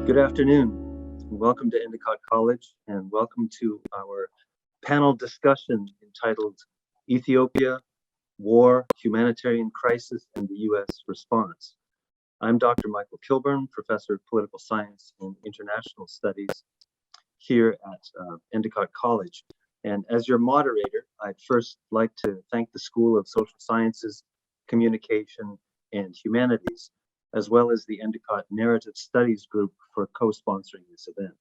Good afternoon. Welcome to Endicott College and welcome to our panel discussion entitled Ethiopia, War, Humanitarian Crisis, and the U.S. Response. I'm Dr. Michael Kilburn, Professor of Political Science and International Studies here at Endicott College. And as your moderator, I'd first like to thank the School of Social Sciences, Communication, and Humanities, as well as the Endicott Narrative Studies Group for co-sponsoring this event.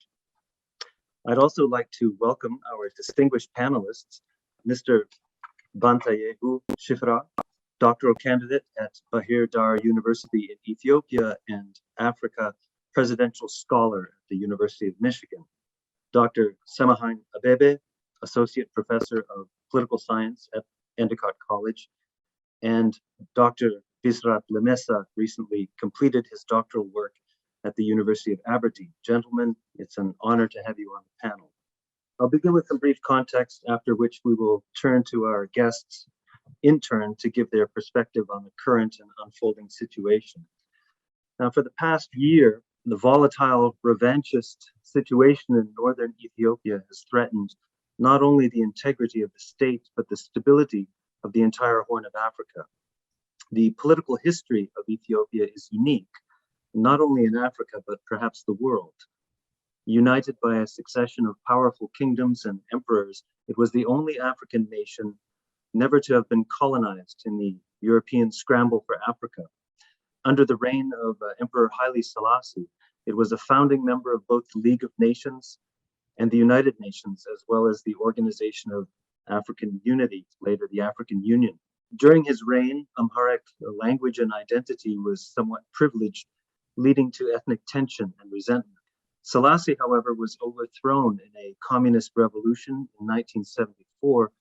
I'd also like to welcome our distinguished panelists, Mr. Bantayehu Shifra, doctoral candidate at Bahir Dar University in Ethiopia and Africa, presidential scholar at the University of Michigan, Dr. Semahagn Abebe, associate professor of political science at Endicott College, and Dr. Bisrat recently completed his doctoral work at the University of Aberdeen. Gentlemen, it's an honor to have you on the panel. I'll begin with some brief context, after which we will turn to our guests in turn to give their perspective on the current and unfolding situation. Now, for the past year, the volatile revanchist situation in northern Ethiopia has threatened not only the integrity of the state, but the stability of the entire Horn of Africa. The political history of Ethiopia is unique, not only in Africa, but perhaps the world. United by a succession of powerful kingdoms and emperors, it was the only African nation never to have been colonized in the European scramble for Africa. Under the reign of Emperor Haile Selassie, it was a founding member of both the League of Nations and the United Nations, as well as the Organization of African Unity, later the African Union. During his reign, Amharic language and identity was somewhat privileged, leading to ethnic tension and resentment. Selassie, however, was overthrown in a communist revolution in 1974,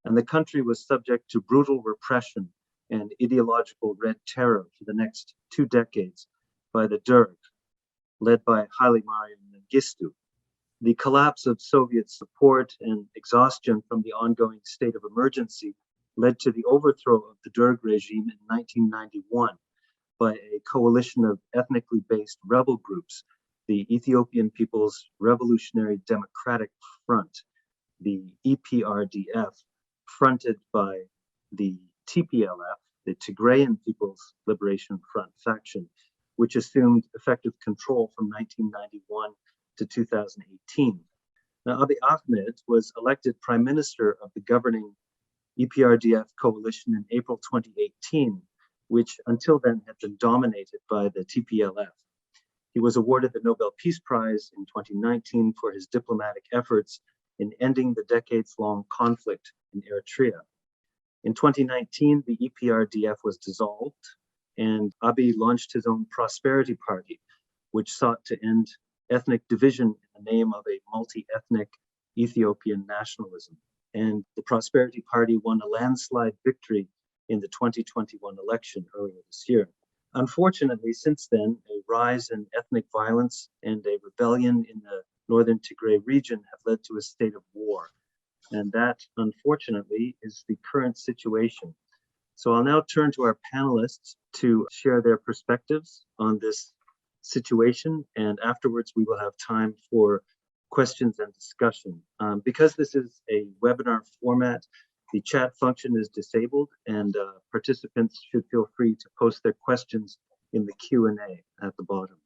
and the country was subject to brutal repression and ideological red terror for the next 2 decades by the Derg, led by Haile Mariam Mengistu. The collapse of Soviet support and exhaustion from the ongoing state of emergency led to the overthrow of the Derg regime in 1991 by a coalition of ethnically based rebel groups, the Ethiopian People's Revolutionary Democratic Front, the EPRDF, fronted by the TPLF, the Tigrayan People's Liberation Front faction, which assumed effective control from 1991 to 2018. Now, Abiy Ahmed was elected prime minister of the governing EPRDF coalition in April 2018, which until then had been dominated by the TPLF. He was awarded the Nobel Peace Prize in 2019 for his diplomatic efforts in ending the decades-long conflict in Eritrea. In 2019, the EPRDF was dissolved, and Abiy launched his own Prosperity Party, which sought to end ethnic division in the name of a multi-ethnic Ethiopian nationalism. And the Prosperity Party won a landslide victory in the 2021 election earlier this year. Unfortunately, since then, a rise in ethnic violence and a rebellion in the northern Tigray region have led to a state of war. And that, unfortunately, is the current situation. So I'll now turn to our panelists to share their perspectives on this situation, and afterwards we will have time for questions and discussion. Because this is a webinar format, the chat function is disabled, and participants should feel free to post their questions in the Q&A at the bottom.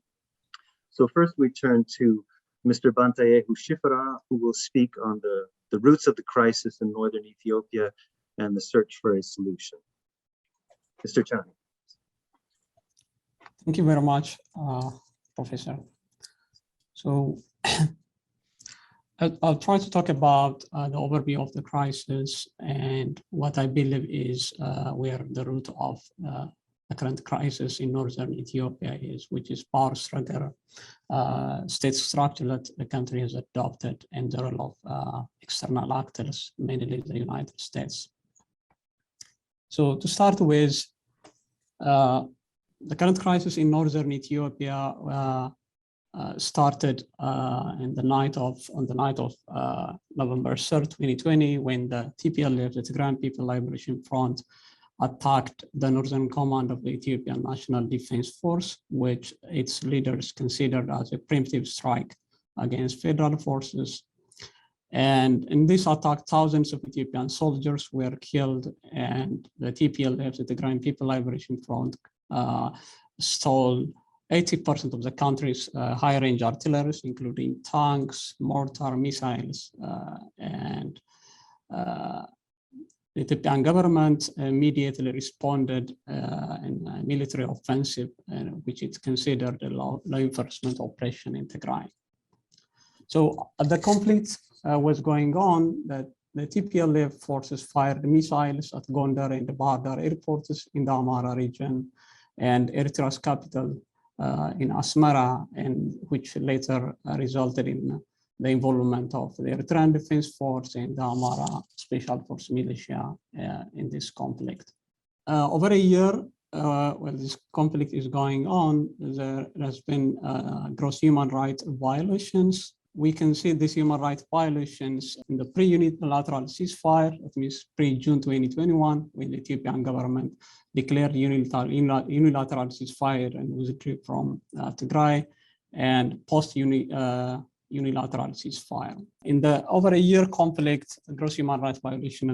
So first we turn to Mr. Bantayehu Shifra, who will speak on the roots of the crisis in northern Ethiopia and the search for a solution. Mr. Chanie. Thank you very much, Professor. So I'll try to talk about the overview of the crisis and what I believe is where the root of the current crisis in northern Ethiopia is, which is power struggle, state structure that the country has adopted, and the role of external actors, mainly the United States. So to start with, the current crisis in northern Ethiopia started on the night of November 3rd, 2020, when the TPLF, the Tigrayan People Liberation Front, attacked the northern command of the Ethiopian National Defense Force, which its leaders considered as a preemptive strike against federal forces. And in this attack, thousands of Ethiopian soldiers were killed, and the TPLF, the Tigrayan People Liberation Front, stole 80% of the country's high-range artillery, including tanks, mortar, missiles, and the Ethiopian government immediately responded in a military offensive, which is considered a law enforcement operation in Tigray. So the conflict was going on, that the TPLF forces fired missiles at Gondar and the Bahardar airports in the Amhara region and Eritrea's capital in Asmara, and which later resulted in the involvement of the Eritrean Defense Force and the Amhara Special Force Militia in this conflict. Over a year, while this conflict is going on, there has been gross human rights violations. We can see these human rights violations in the pre-unilateral ceasefire, that means pre-June 2021, when the Ethiopian government declared unilateral ceasefire and withdrew from Tigray, and post-unilateral ceasefire. In the over a year conflict, gross human rights violations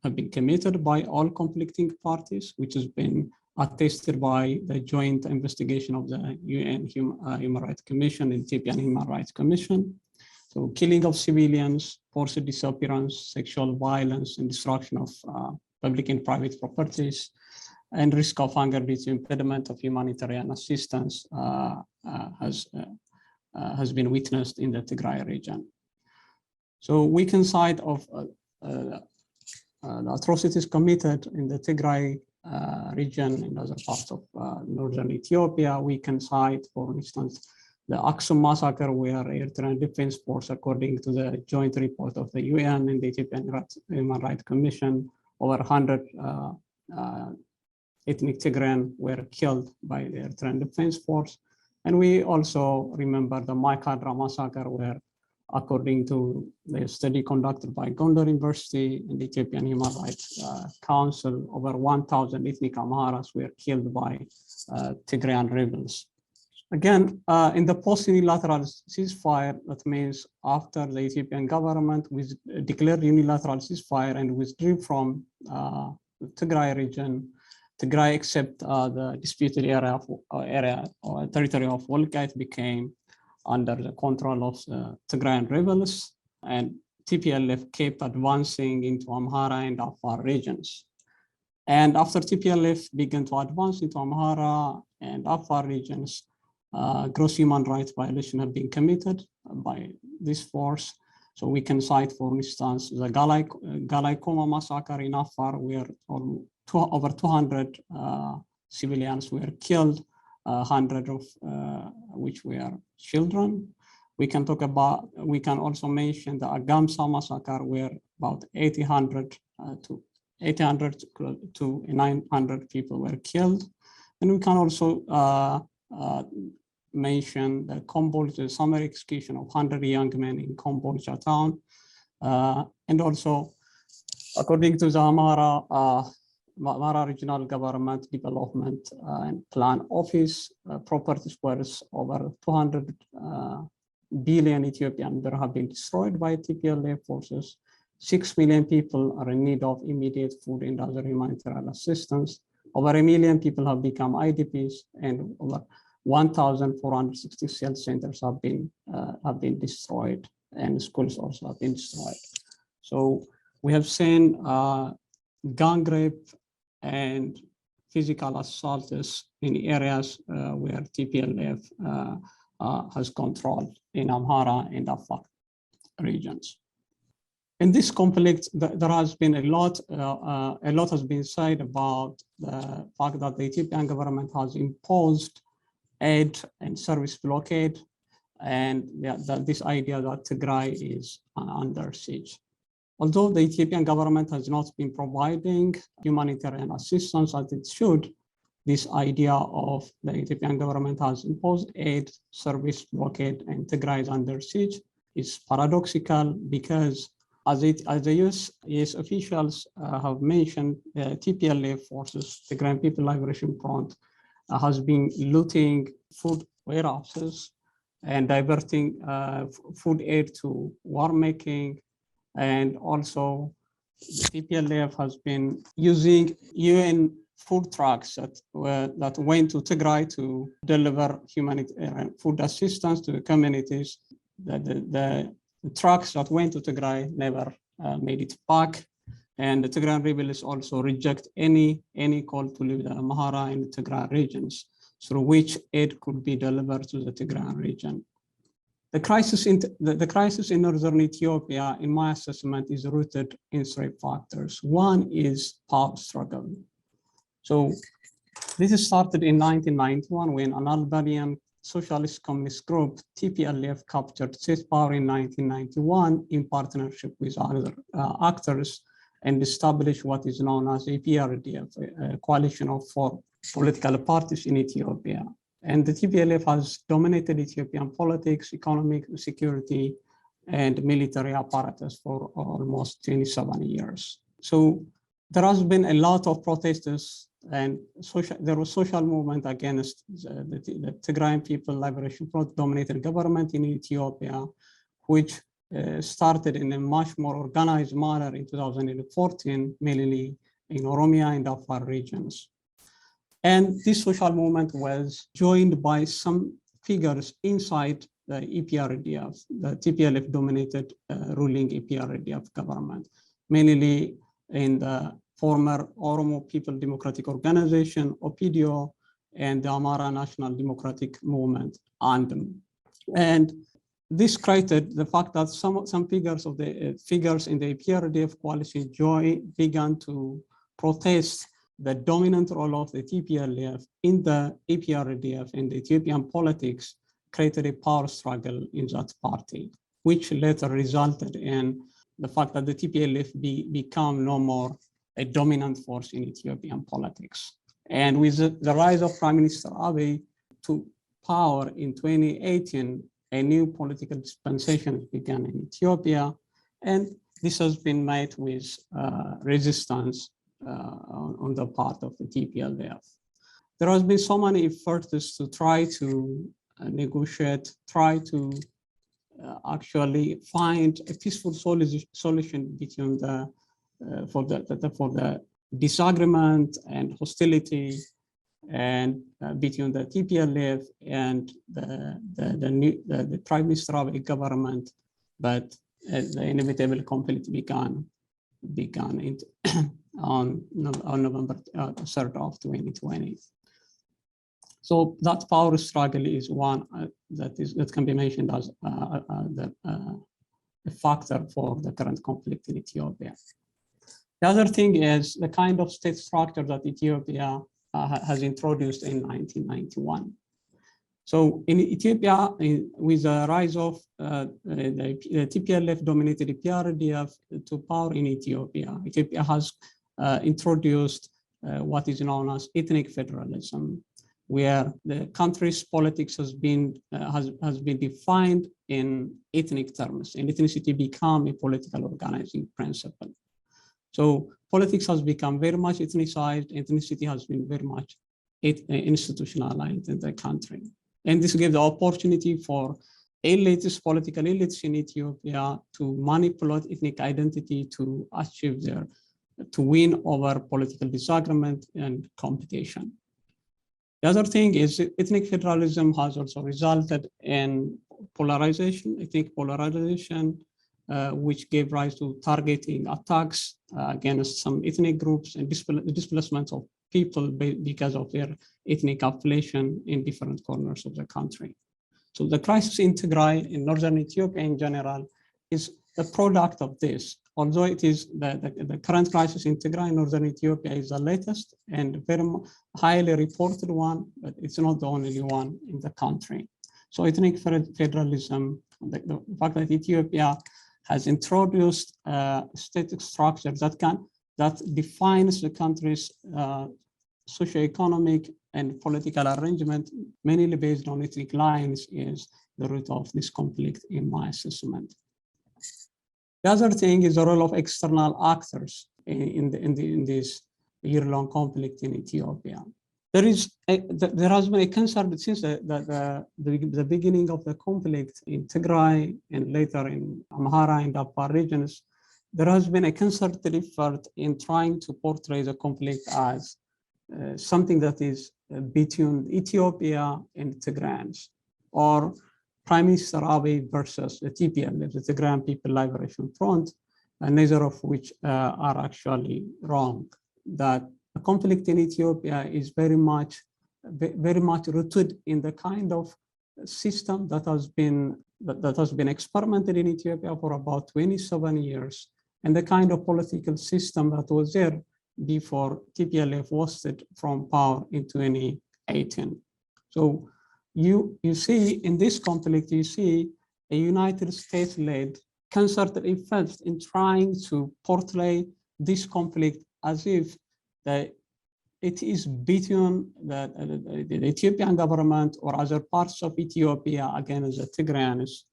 have been committed by all conflicting parties, which has been attested by the joint investigation of the UN Human Rights Commission and Ethiopian Human Rights Commission. So killing of civilians, forced disappearance, sexual violence, and destruction of public and private properties, and risk of hunger due to impediment of humanitarian assistance has been witnessed in the Tigray region. So we can cite of the atrocities committed in the Tigray region and other parts of northern Ethiopia. We can cite, for instance, the Aksum massacre, where Eritrean Defense Force, according to the joint report of the UN and the Ethiopian Human Rights Commission, over 100 ethnic Tigrayan were killed by the Eritrean Defense Force. And we also remember the Maikadra massacre, where, according to the study conducted by Gondar University and the Ethiopian Human Rights Council, over 1,000 ethnic Amharas were killed by Tigrayan rebels. Again, in the post-unilateral ceasefire, that means after the Ethiopian government declared unilateral ceasefire and withdrew from the Tigray region, Tigray, except the disputed area or territory of Wolgait, became under the control of the Tigrayan rebels, and TPLF kept advancing into Amhara and Afar regions. And after TPLF began to advance into Amhara and Afar regions, gross human rights violations have been committed by this force. So we can cite, for instance, the Galai Koma massacre in Afar, where over 200 civilians were killed, 100 of which were children. We can also mention the Agamsa massacre, where about 800 to 900 people were killed. And we can also mention the summary execution of 100 young men in Kombolcha town. And also, according to the Amhara Regional Government Development and Plan Office, properties worth over 200 billion Ethiopian birr have been destroyed by TPLF forces. 6 million people are in need of immediate food and other humanitarian assistance. Over 1 million people have become IDPs, and over 1,460 health centers have been destroyed, and schools also have been destroyed. So we have seen gang rape and physical assaults in areas where TPLF has control in Amhara and Afar regions. In this conflict, there has been a lot has been said about the fact that the Ethiopian government has imposed aid and service blockade, and this idea that Tigray is under siege. Although the Ethiopian government has not been providing humanitarian assistance as it should, this idea of the Ethiopian government has imposed aid, service blockade, and Tigray is under siege is paradoxical, because as the US officials have mentioned, TPLF forces, the Tigray People Liberation Front, has been looting food warehouses and diverting food aid to war making, and also the TPLF has been using UN food trucks that went to Tigray to deliver humanitarian food assistance to the communities. The trucks that went to Tigray never made it back, and the Tigray rebels also reject any call to leave the Amhara and the Tigray regions through which aid could be delivered to the Tigray region. The crisis in northern Ethiopia, in my assessment, is rooted in three factors. One is power struggle. So this started in 1991 when an Albanian socialist communist group, TPLF, captured state power in 1991 in partnership with other actors and established what is known as EPRDF, a coalition of 4 political parties in Ethiopia. And the TPLF has dominated Ethiopian politics, economic, security, and military apparatus for almost 27 years. So there has been a lot of protests, and there was social movement against the Tigrayan People Liberation Front dominated government in Ethiopia, which started in a much more organized manner in 2014, mainly in Oromia and Afar regions. And this social movement was joined by some figures inside the EPRDF, the TPLF-dominated ruling EPRDF government, mainly in the former Oromo People Democratic Organization, OPDO, and the Amhara National Democratic Movement, ANDM. And this created the fact that some figures in the EPRDF coalition began to protest the dominant role of the TPLF in the EPRDF and the Ethiopian politics, created a power struggle in that party, which later resulted in the fact that the TPLF become no more a dominant force in Ethiopian politics. And with the rise of Prime Minister Abebe to power in 2018, a new political dispensation began in Ethiopia, and this has been met with resistance on the part of the TPLF. There has been so many efforts to try to negotiate, try to actually find a peaceful solution between for the disagreement and hostility and between the TPLF and the Prime Minister Abiy government, but the inevitable conflict began on November 3rd of 2020. So that power struggle is one that can be mentioned as a factor for the current conflict in Ethiopia. The other thing is the kind of state structure that Ethiopia has introduced in 1991. So in Ethiopia, with the rise of the TPLF-dominated EPRDF to power in Ethiopia, Ethiopia has introduced what is known as ethnic federalism, where the country's politics has been defined in ethnic terms, and ethnicity become a political organizing principle. So politics has become very much ethnicized, ethnicity has been very much institutionalized in the country. And this gave the opportunity for elites, political elites in Ethiopia to manipulate ethnic identity to achieve to win over political disagreement and competition. The other thing is ethnic federalism has also resulted in polarization, ethnic polarization, which gave rise to targeting attacks against some ethnic groups and displacement of people because of their ethnic affiliation in different corners of the country. So the crisis in Tigray, in northern Ethiopia in general, is the product of this. Although it is the current crisis in Tigray, northern Ethiopia is the latest and very highly reported one, but it's not the only one in the country. So ethnic federalism, the fact that Ethiopia has introduced state structure that defines the country's socioeconomic and political arrangement, mainly based on ethnic lines, is the root of this conflict in my assessment. The other thing is the role of external actors in this year-long conflict in Ethiopia. There has been a concern since the beginning of the conflict in Tigray and later in Amhara and Afar regions. There has been a concerted effort in trying to portray the conflict as something that is between Ethiopia and Tigrayans, or Prime Minister Abebe versus the TPLF, the Tigrayan People Liberation Front, and neither of which are actually wrong. That the conflict in Ethiopia is very much rooted in the kind of system that has been experimented in Ethiopia for about 27 years, and the kind of political system that was there before TPLF wasted from power in 2018. So you see in this conflict, you see a United States-led concerted effort in trying to portray this conflict as if it is between the Ethiopian government or other parts of Ethiopia against the Tigrayans.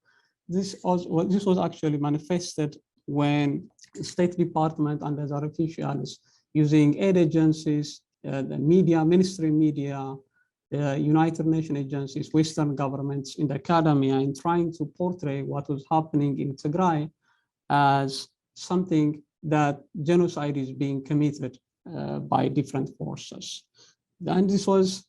This was actually manifested when the State Department and other officials using aid agencies, the media, mainstream media, the United Nations agencies, Western governments in the academia, in trying to portray what was happening in Tigray as something that genocide is being committed by different forces. And this was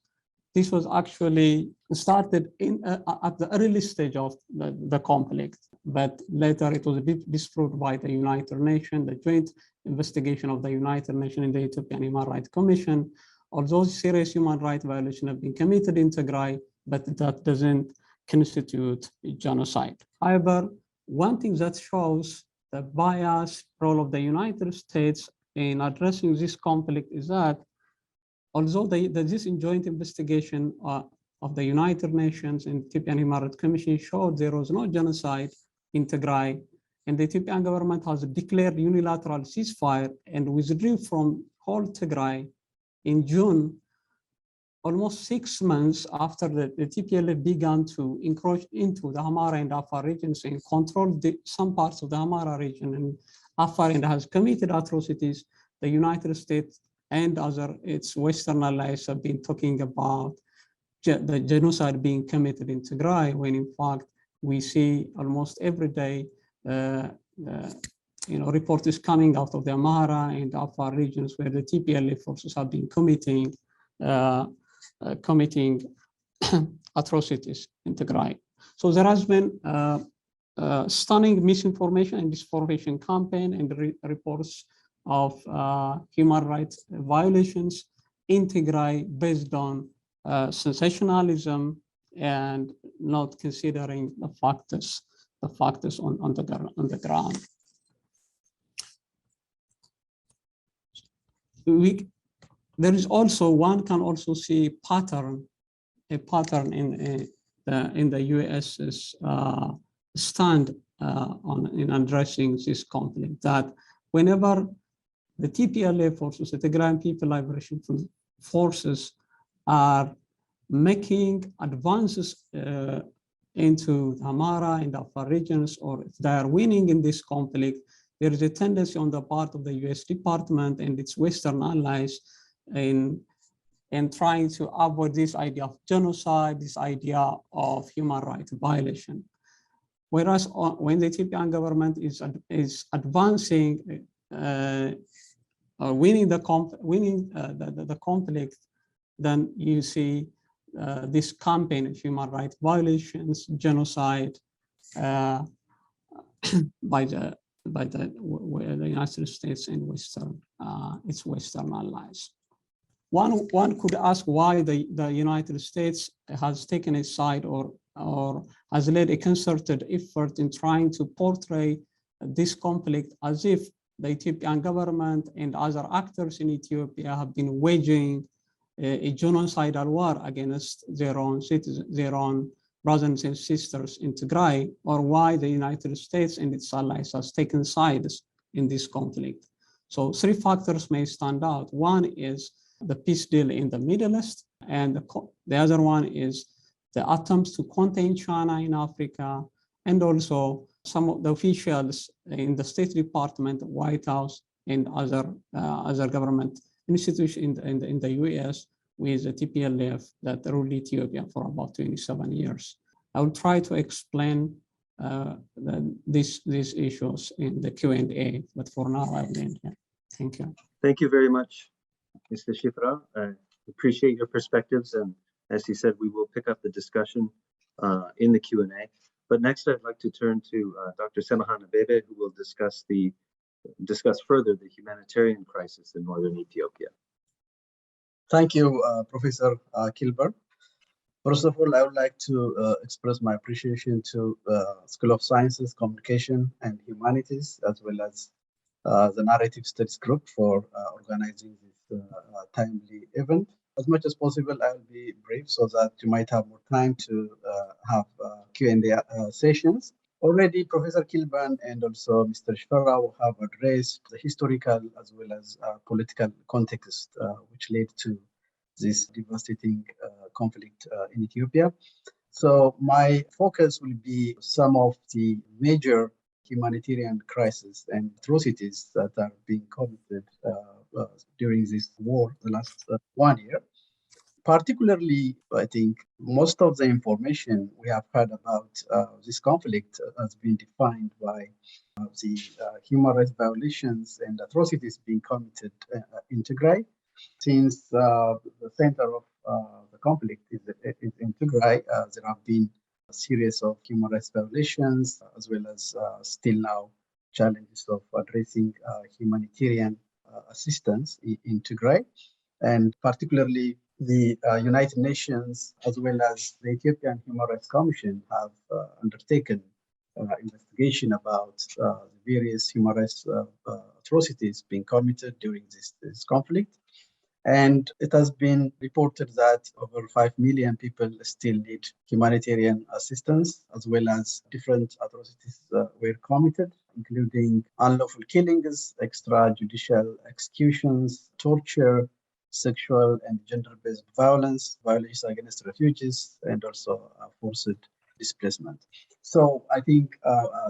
actually started at the early stage of the conflict, but later it was disproved by the United Nations, the joint investigation of the United Nations and the Ethiopian Human Rights Commission. Although serious human rights violations have been committed in Tigray, but that doesn't constitute genocide. However, one thing that shows the biased role of the United States in addressing this conflict is that although this joint investigation of the United Nations and Ethiopian Human Rights Commission showed there was no genocide in Tigray, and the Ethiopian government has declared unilateral ceasefire and withdrew from whole Tigray in June, almost 6 months after the TPLF began to encroach into the Amhara and Afar regions and control some parts of the Amhara region and Afar, and has committed atrocities. The United States and its Western allies have been talking about the genocide being committed in Tigray, when in fact we see almost every day reports coming out of the Amhara and Afar regions where the TPLF forces have been committing atrocities in Tigray. So there has been stunning misinformation and disinformation campaign and reports of human rights violations in Tigray based on sensationalism and not considering the factors on the ground. There is also, one can also see a pattern in the US's stand in addressing this conflict, that whenever the TPLF forces, the Tigrayan People Liberation Forces, are making advances into the Amhara and Afar regions, or if they are winning in this conflict, there is a tendency on the part of the US Department and its Western allies in trying to avoid this idea of genocide, this idea of human rights violation. Whereas when the Ethiopian government is advancing, winning the conflict, then you see this campaign of human rights violations, genocide by the United States and its Western allies. One could ask why the United States has taken a side or has led a concerted effort in trying to portray this conflict as if the Ethiopian government and other actors in Ethiopia have been waging a genocidal war against their own citizens, their own brothers and sisters in Tigray, or why the United States and its allies has taken sides in this conflict. So 3 factors may stand out. One is the peace deal in the Middle East, and the other one is the attempts to contain China in Africa, and also some of the officials in the State Department, White House, and other government institutions in the US with the TPLF that ruled Ethiopia for about 27 years. I will try to explain these issues in the Q&A, but for now I will end here. Thank you. Thank you very much, Mr. Shifra. I appreciate your perspectives, and as he said, we will pick up the discussion in the Q&A. But next, I'd like to turn to Dr. Semahagn Abebe, who will discuss further the humanitarian crisis in northern Ethiopia. Thank you, Professor Kilburn. First of all, I would like to express my appreciation to School of Sciences, Communication, and Humanities, as well as the Narrative Studies Group for organizing this timely event. As much as possible, I will be brief so that you might have more time to have Q&A sessions. Already, Professor Kilburn and also Mr. Shifra have addressed the historical as well as political context which led to this devastating conflict in Ethiopia. So my focus will be some of the major humanitarian crises and atrocities that are being committed during this war, the last 1 year. Particularly, I think most of the information we have heard about this conflict has been defined by the human rights violations and atrocities being committed in Tigray. Since the center of the conflict is in Tigray, there have been a series of human rights violations, as well as still now challenges of addressing humanitarian assistance in Tigray. And particularly, the United Nations, as well as the Ethiopian Human Rights Commission, have undertaken investigation about various human rights atrocities being committed during this conflict. And it has been reported that over 5 million people still need humanitarian assistance, as well as different atrocities were committed, including unlawful killings, extrajudicial executions, torture, sexual and gender-based violence, violations against refugees, and also forced displacement. So I think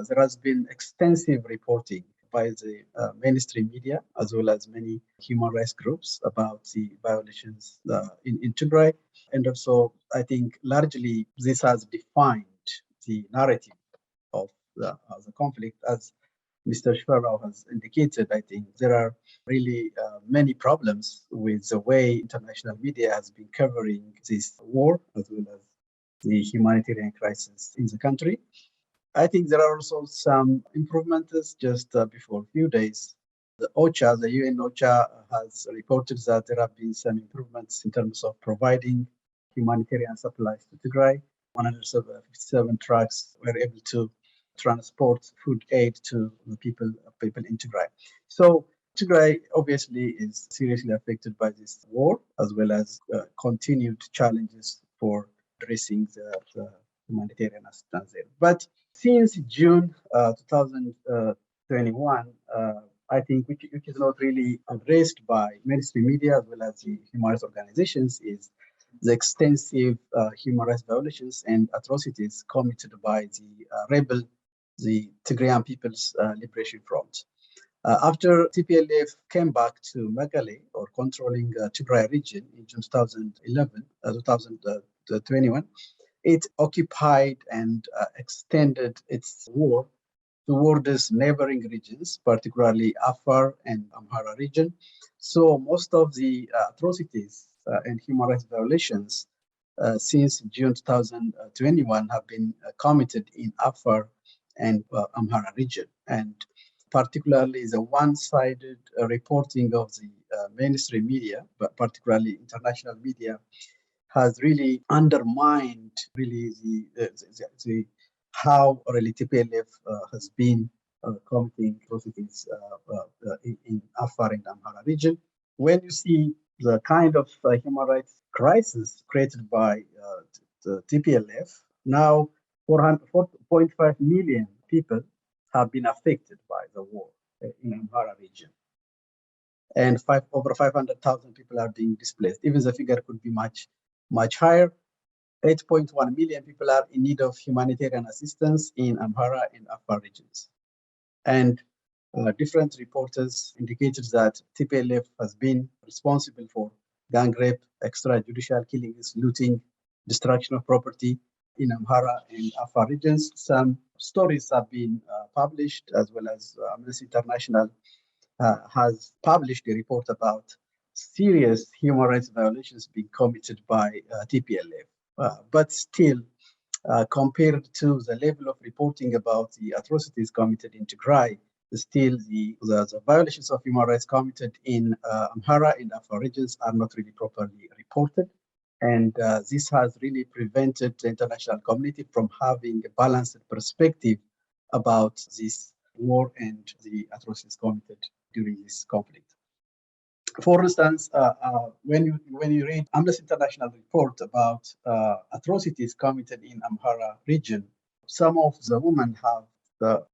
there has been extensive reporting by the mainstream media, as well as many human rights groups, about the violations in Tigray. And also, I think largely this has defined the narrative of the conflict. As Mr. Shifra has indicated, I think there are really many problems with the way international media has been covering this war, as well as the humanitarian crisis in the country. I think there are also some improvements. Just before a few days, the OCHA, the UN OCHA, has reported that there have been some improvements in terms of providing humanitarian supplies to Tigray. 157 trucks were able to transport food aid to the people in Tigray. So Tigray obviously is seriously affected by this war, as well as continued challenges for addressing the humanitarian assistance there. But since June 2021, I think which is not really addressed by mainstream media as well as the human rights organizations, is the extensive human rights violations and atrocities committed by the Tigrayan People's Liberation Front. After TPLF came back to Mekelle, or controlling Tigray region, in June 2021, it occupied and extended its war towards neighboring regions, particularly Afar and Amhara region. So most of the atrocities and human rights violations since June 2021 have been committed in Afar and Amhara region. And particularly the one-sided reporting of the mainstream media, but particularly international media, has really undermined really the how really TPLF has been committing atrocities in Afar and Amhara region. When you see the kind of human rights crisis created by the TPLF, now 4.5 million people have been affected by the war in Amhara region. And over 500,000 people are being displaced. Even the figure could be much higher. 8.1 million people are in need of humanitarian assistance in Amhara and Afar regions. And different reporters indicated that TPLF has been responsible for gang rape, extrajudicial killings, looting, destruction of property in Amhara and Afar regions. Some stories have been published, as well as Amnesty International has published a report about serious human rights violations being committed by TPLF. But still, compared to the level of reporting about the atrocities committed in Tigray, still the violations of human rights committed in Amhara and Afar regions are not really properly reported. And this has really prevented the international community from having a balanced perspective about this war and the atrocities committed during this conflict. For instance, when you read Amnesty International report about atrocities committed in Amhara region, some of the women have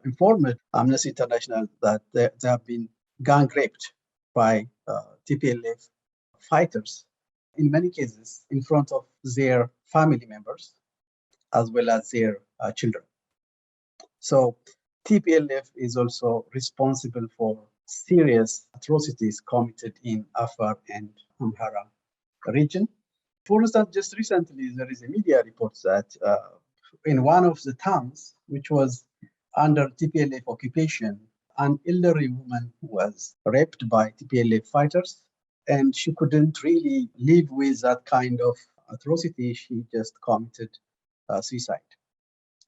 informed Amnesty International that they have been gang raped by TPLF fighters, in many cases in front of their family members as well as their children. So TPLF is also responsible for serious atrocities committed in Afar and Amhara region. For instance, just recently, there is a media report that in one of the towns, which was under TPLF occupation, an elderly woman was raped by TPLF fighters, and she couldn't really live with that kind of atrocity. She just committed suicide.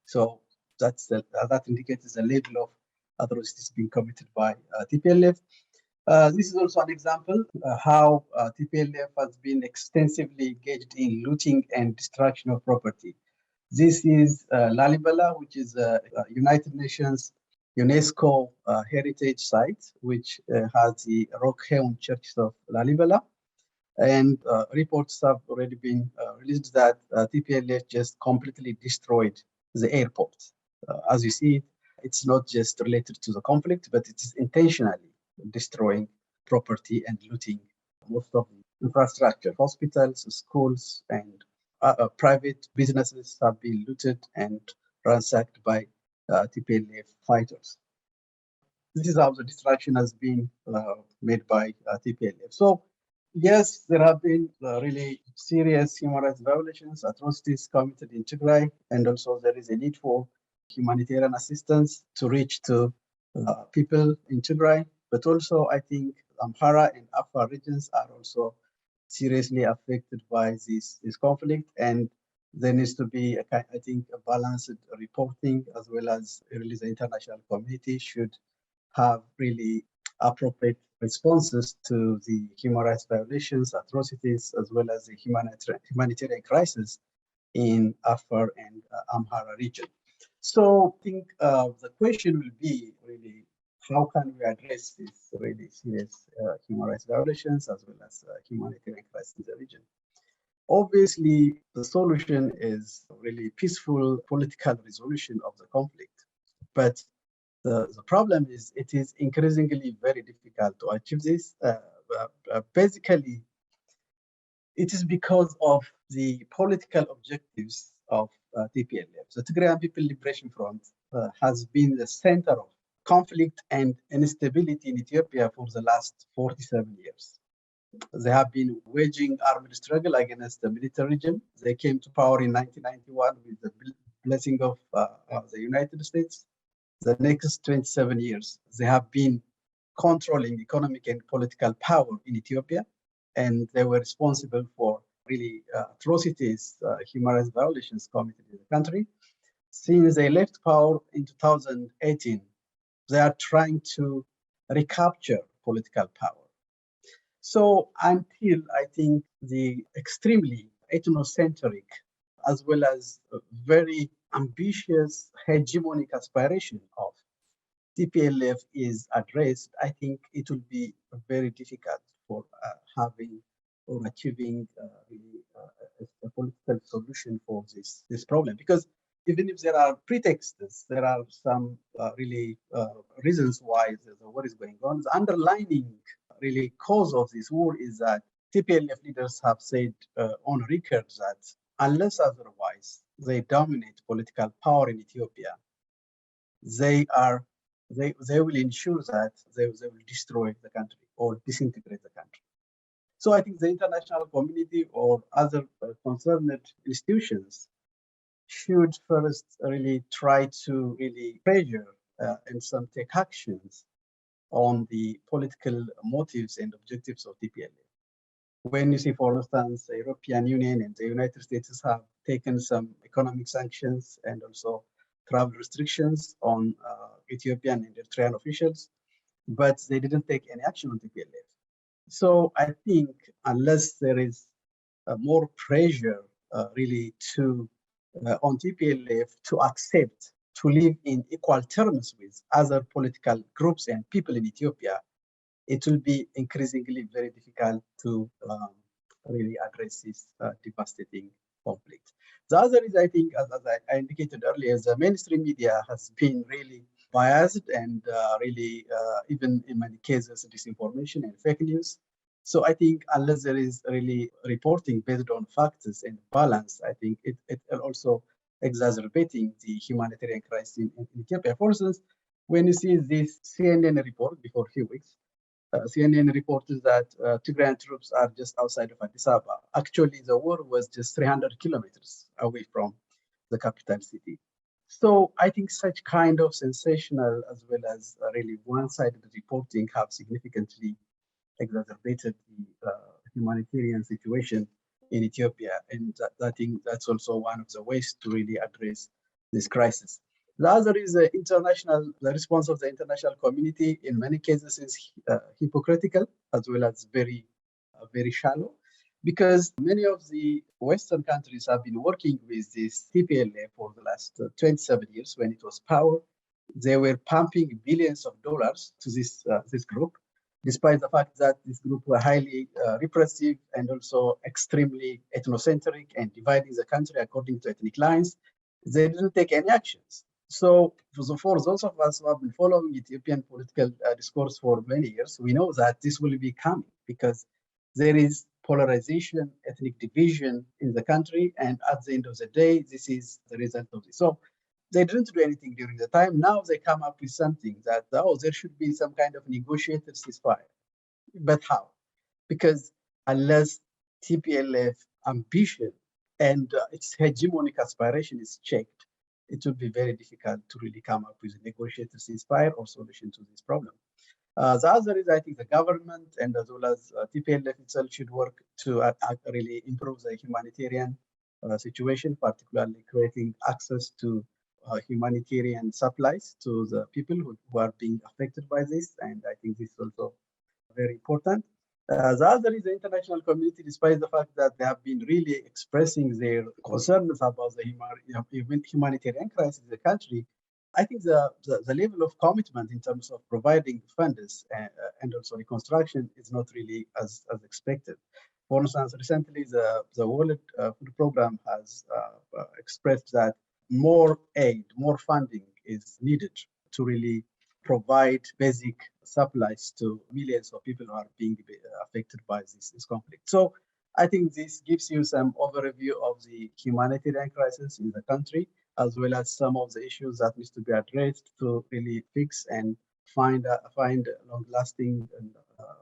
So that indicates the level of atrocities being committed by TPLF. This is also an example how TPLF has been extensively engaged in looting and destruction of property. This is Lalibela, which is a United Nations UNESCO heritage site, which has the rock-hewn churches of Lalibela. And reports have already been released that TPLF just completely destroyed the airport. As you see, it's not just related to the conflict, but it is intentionally destroying property and looting most of the infrastructure. Hospitals, schools, and private businesses have been looted and ransacked by TPLF fighters. This is how the destruction has been made by TPLF. So, yes, there have been really serious human rights violations, atrocities committed in Tigray, and also there is a need for humanitarian assistance to reach to people in Tigray. But also, I think Amhara and Afar regions are also seriously affected by this conflict, and there needs to be, I think, a balanced reporting, as well as really the international community should have really appropriate responses to the human rights violations, atrocities, as well as the humanitarian crisis in Afar and Amhara region. So I think the question will be really, how can we address these really serious human rights violations as well as humanitarian crisis in the region? Obviously, the solution is really peaceful political resolution of the conflict. But the problem is it is increasingly very difficult to achieve this. Basically, it is because of the political objectives of TPLF. The Tigrayan People Liberation Front has been the center of conflict and instability in Ethiopia for the last 47 years. They have been waging armed struggle against the military regime. They came to power in 1991 with the blessing of the United States. The next 27 years, they have been controlling economic and political power in Ethiopia, and they were responsible for really atrocities, human rights violations committed in the country. Since they left power in 2018, they are trying to recapture political power. So until I think the extremely ethnocentric, as well as very ambitious hegemonic aspiration of TPLF is addressed, I think it will be very difficult for having or achieving a political solution for this problem. Because even if there are pretexts, there are some really reasons why the war is going on. The underlying really cause of this war is that TPLF leaders have said on record that unless otherwise they dominate political power in Ethiopia, they will ensure that they will destroy the country or disintegrate the country. So I think the international community or other concerned institutions should first really try to really pressure and some take actions on the political motives and objectives of TPLF. When you see, for instance, the European Union and the United States have taken some economic sanctions and also travel restrictions on Ethiopian and Eritrean officials, but they didn't take any action on TPLF. So I think unless there is more pressure really to on TPLF to accept to live in equal terms with other political groups and people in Ethiopia, it will be increasingly very difficult to really address this devastating conflict. The other is, I think, as I indicated earlier, the mainstream media has been really biased and really, even in many cases, disinformation and fake news. So I think unless there is really reporting based on facts and balance, I think it also exacerbating the humanitarian crisis in Ethiopia. For instance, when you see this CNN report before a few weeks, CNN reported that Tigrayan troops are just outside of Addis Ababa. Actually, the war was just 300 kilometers away from the capital city. So I think such kind of sensational as well as really one-sided reporting have significantly exacerbated the humanitarian situation in Ethiopia. And I think that's also one of the ways to really address this crisis. The other is the response of the international community in many cases is hypocritical as well as very shallow, because many of the Western countries have been working with this TPLF for the last 27 years when it was power. They were pumping billions of dollars to this group, despite the fact that this group were highly repressive and also extremely ethnocentric and dividing the country according to ethnic lines. They didn't take any actions. So for those of us who have been following Ethiopian political discourse for many years, we know that this will be coming because there is polarization, ethnic division in the country, and at the end of the day, this is the result of this. So they didn't do anything during the time. Now they come up with something that, there should be some kind of negotiated ceasefire. But how? Because unless TPLF ambition and its hegemonic aspiration is checked, it would be very difficult to really come up with a negotiated ceasefire or solution to this problem. The other is, I think, the government and as well as TPLF itself should work to really improve the humanitarian situation, particularly creating access to humanitarian supplies to the people who are being affected by this. And I think this is also very important. The other is the international community, despite the fact that they have been really expressing their concerns about the humanitarian crisis in the country. I think the level of commitment in terms of providing funds and also reconstruction is not really as expected. For instance, recently the World Food Program has expressed that more aid, more funding is needed to really provide basic supplies to millions of people who are being affected by this conflict. So I think this gives you some overview of the humanitarian crisis in the country, as well as some of the issues that needs to be addressed to really fix and find long-lasting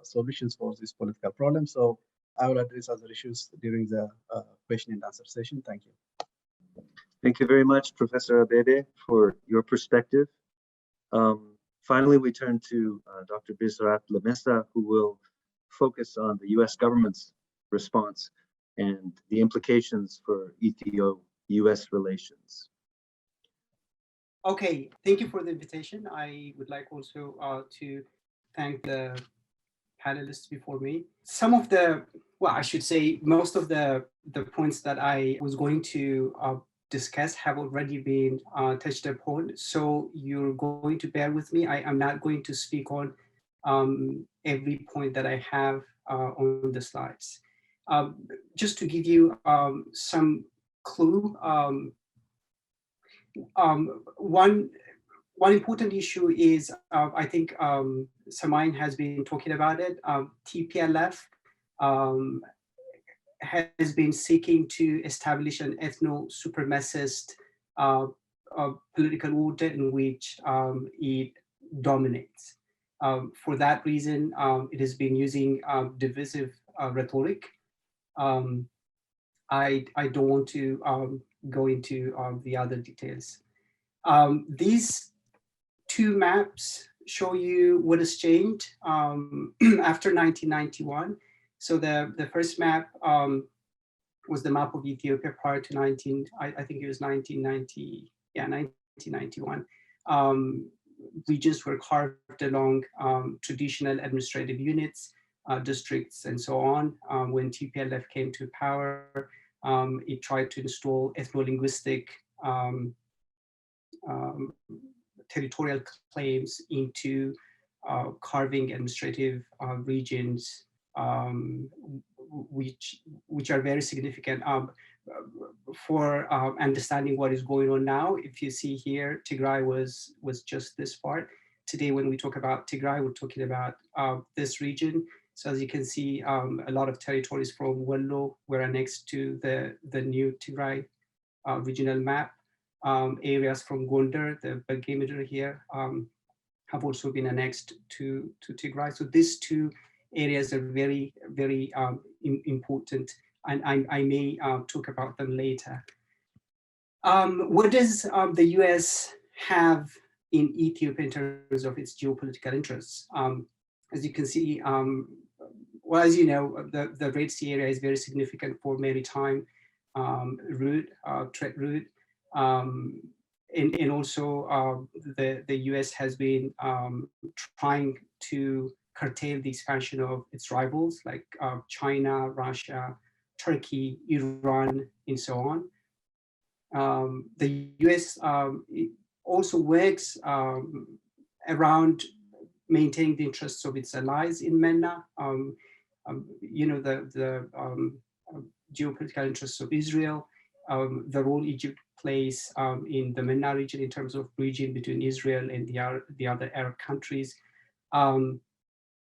solutions for this political problem. So I will address other issues during the question and answer session. Thank you. Thank you very much, Professor Abebe, for your perspective. Finally, we turn to Dr. Bisrat Lemessa, who will focus on the U.S. government's response and the implications for Ethio-U.S. relations. Okay, thank you for the invitation. I would like also to thank the panelists before me. Some of the, well, I should say most of the points that I was going to discuss have already been touched upon. So you're going to bear with me. I'm not going to speak on every point that I have on the slides. Just to give you some clue, one important issue is, I think Semahagn has been talking about it, TPLF has been seeking to establish an ethno-supremacist political order in which it dominates. For that reason, it has been using divisive rhetoric. I don't want to go into the other details. These two maps show you what has changed after 1991. So the first map was the map of Ethiopia prior to I think it was 1991. Regions were carved along traditional administrative units, districts, and so on. When TPLF came to power, it tried to install ethno-linguistic territorial claims into carving administrative regions, which are very significant for understanding what is going on now. If you see here, Tigray was just this part. Today, when we talk about Tigray, we're talking about this region. So as you can see, a lot of territories from Wollo were annexed to the new Tigray regional map. Areas from Gondar, the Bagamidir here, have also been annexed to Tigray. So these two areas are very, very important, and I may talk about them later. What does the US have in Ethiopia in terms of its geopolitical interests? As you can see, well, as you know, the Red Sea area is very significant for maritime trade route. And also the US has been trying to curtail the expansion of its rivals like China, Russia, Turkey, Iran, and so on. The US also works around maintaining the interests of its allies in MENA. You know, the geopolitical interests of Israel, the role Egypt plays in the MENA region in terms of bridging between Israel and the other Arab countries.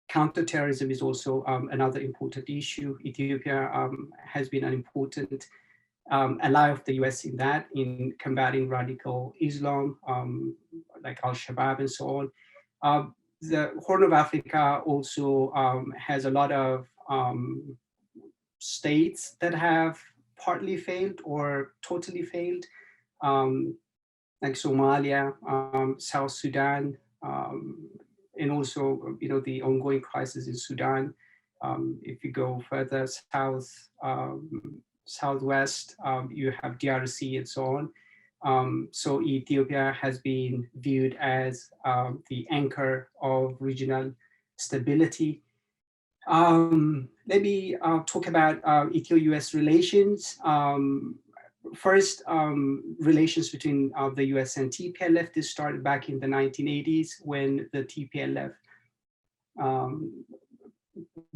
Counterterrorism is also another important issue. Ethiopia has been an important ally of the US in that, in combating radical Islam, like Al-Shabaab and so on. The Horn of Africa also has a lot of states that have partly failed or totally failed, like Somalia, South Sudan, and also, you know, the ongoing crisis in Sudan. If you go further southwest, you have DRC and so on. So Ethiopia has been viewed as the anchor of regional stability. Let me talk about Ethio-US relations. First, relations between the US and TPLF. This started back in the 1980s when the TPLF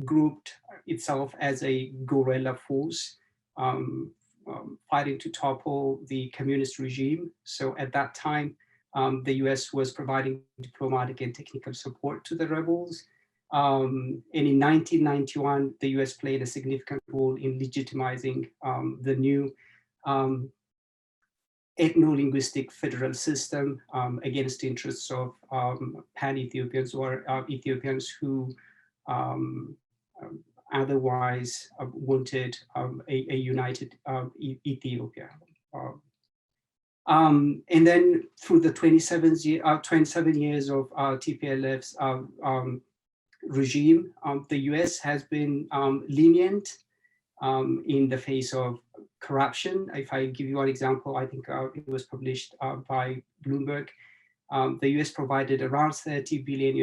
grouped itself as a guerrilla force, fighting to topple the communist regime. So at that time, the US was providing diplomatic and technical support to the rebels. And in 1991, the US played a significant role in legitimizing the new ethno-linguistic federal system against the interests of pan-Ethiopians or Ethiopians who otherwise wanted a united Ethiopia. And then through the 27 years of TPLF's regime, the US has been lenient in the face of corruption. If I give you one example, I think it was published by Bloomberg. The US provided around $30 billion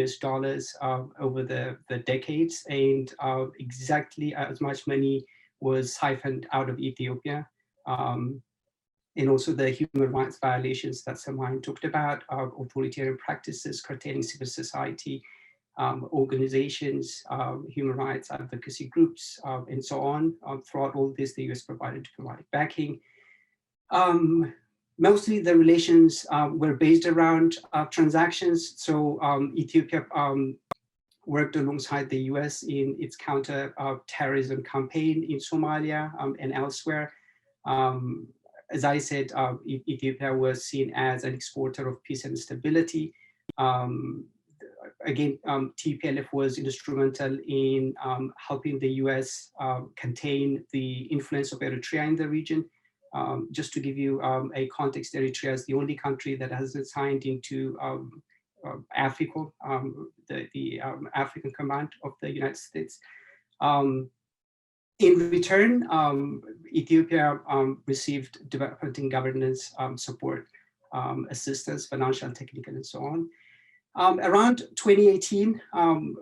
over the decades, and exactly as much money was siphoned out of Ethiopia. And also the human rights violations that Semahagn talked about, authoritarian practices, curtailing civil society, organizations, human rights advocacy groups, and so on. Throughout all this, the US provided diplomatic backing. Mostly the relations were based around transactions. So Ethiopia worked alongside the US in its counter-terrorism campaign in Somalia and elsewhere. As I said, Ethiopia was seen as an exporter of peace and stability. Again, TPLF was instrumental in helping the US contain the influence of Eritrea in the region. Just to give you a context, Eritrea is the only country that has signed into Africa, the African Command of the United States. In return, Ethiopia received development and governance support, assistance, financial, technical, and so on. Around 2018,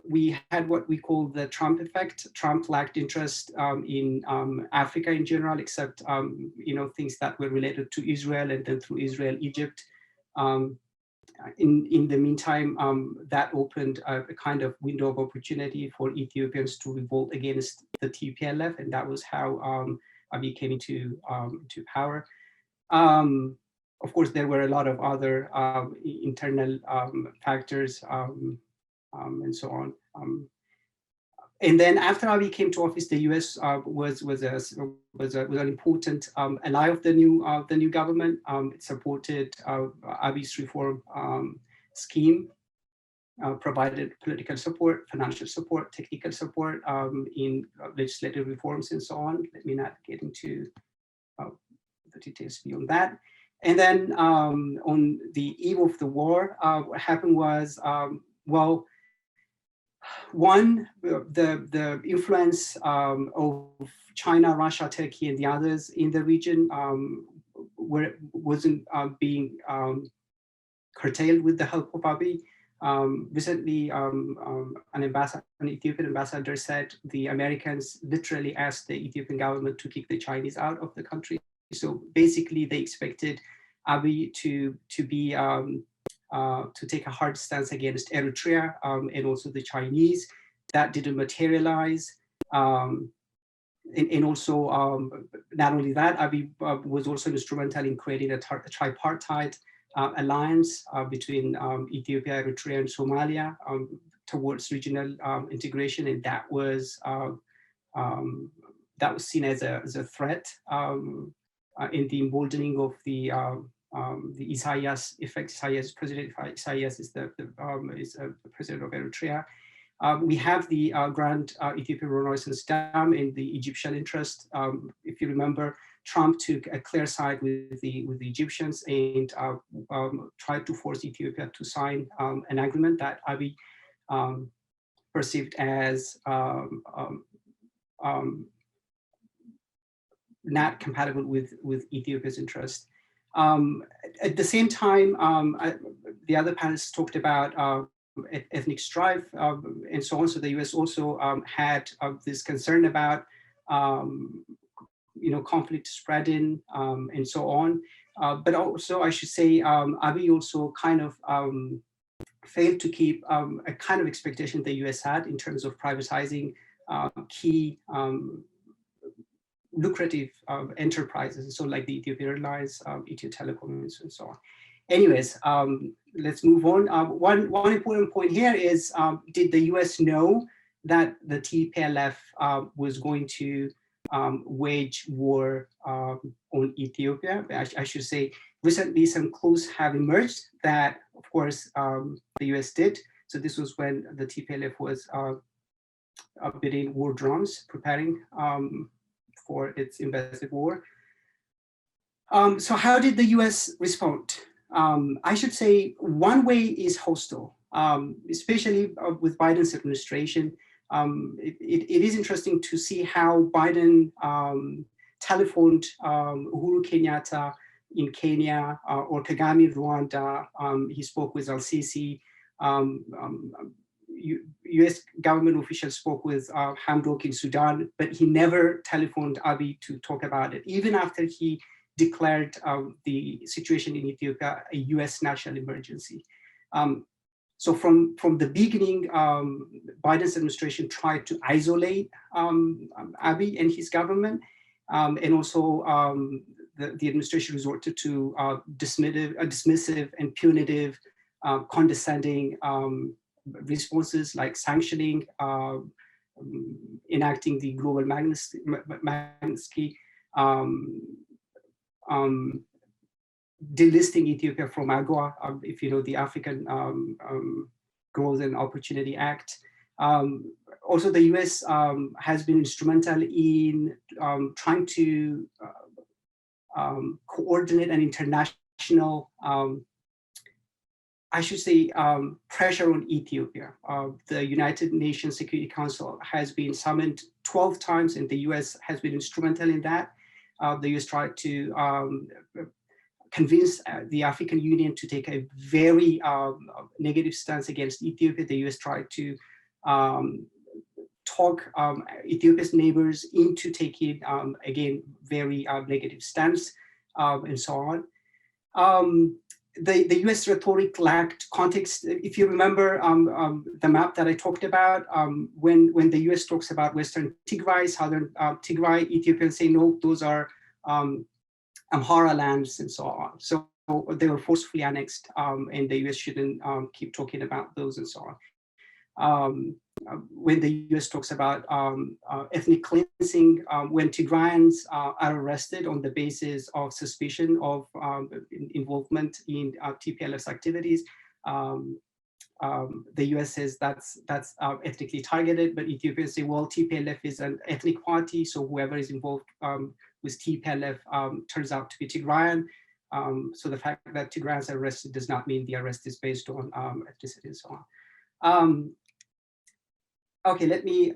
we had what we call the Trump effect. Trump lacked interest in Africa in general, except things that were related to Israel, and then through Israel, Egypt. In the meantime, that opened a kind of window of opportunity for Ethiopians to revolt against the TPLF, and that was how Abiy came into power. Of course, there were a lot of other internal factors and so on. And then after Abiy came to office, the US was an important ally of the new government. It supported Abiy's reform scheme, provided political support, financial support, technical support in legislative reforms and so on. Let me not get into the details beyond that. And then on the eve of the war, what happened was, well, one, the influence of China, Russia, Turkey, and the others in the region wasn't being curtailed with the help of Abiy. Recently, an Ethiopian ambassador said the Americans literally asked the Ethiopian government to kick the Chinese out of the country. So basically, they expected Abiy to take a hard stance against Eritrea and also the Chinese. That didn't materialize. And also, not only that, Abiy was also instrumental in creating a tripartite alliance between Ethiopia, Eritrea, and Somalia towards regional integration, and that was seen as a threat in the emboldening of the Isaias effect. President Isaias is the president of Eritrea. We have the Grand Ethiopian Renaissance Dam in the Egyptian interest. If you remember, Trump took a clear side with the Egyptians and tried to force Ethiopia to sign an agreement that Abiy perceived as not compatible with Ethiopia's interest. At the same time, the other panelists talked about ethnic strife and so on. So the US also had this concern about conflict spreading and so on. But also, I should say, Abiy also kind of failed to keep a kind of expectation the US had in terms of privatizing key lucrative enterprises, so like the Ethiopian Airlines, Ethio Telecom, and so on. Anyways, let's move on. One important point here is, did the US know that the TPLF was going to wage war on Ethiopia? I should say, recently some clues have emerged that, of course, the US did. So this was when the TPLF was beating war drums, preparing for its invasive war. So how did the US respond? I should say one way is hostile, especially with Biden's administration. It is interesting to see how Biden telephoned Uhuru Kenyatta in Kenya or Kagame in Rwanda. He spoke with Al-Sisi. US government officials spoke with Hamdok in Sudan, but he never telephoned Abiy to talk about it, even after he declared the situation in Ethiopia a US national emergency. So from the beginning, Biden's administration tried to isolate Abiy and his government, and also the administration resorted to dismissive and punitive, condescending responses like sanctioning, enacting the global Magnitsky, delisting Ethiopia from AGOA, if you know the African Growth and Opportunity Act. Also, the US has been instrumental in trying to coordinate an international, I should say, pressure on Ethiopia. The United Nations Security Council has been summoned 12 times, and the US has been instrumental in that. The US tried to convince the African Union to take a very negative stance against Ethiopia. The US tried to talk Ethiopia's neighbors into taking, again, very negative stance, and so on. The US rhetoric lacked context. If you remember the map that I talked about, when the US talks about Western Tigray, Southern Tigray, Ethiopians say, no, those are Amhara lands and so on. So they were forcefully annexed, and the US shouldn't keep talking about those and so on. When the US talks about ethnic cleansing, when Tigrayans are arrested on the basis of suspicion of involvement in TPLF's activities, the US says that's ethnically targeted, but Ethiopians say, well, TPLF is an ethnic party, so whoever is involved with TPLF turns out to be Tigrayan. So the fact that Tigrayans are arrested does not mean the arrest is based on ethnicity and so on. Okay, let me,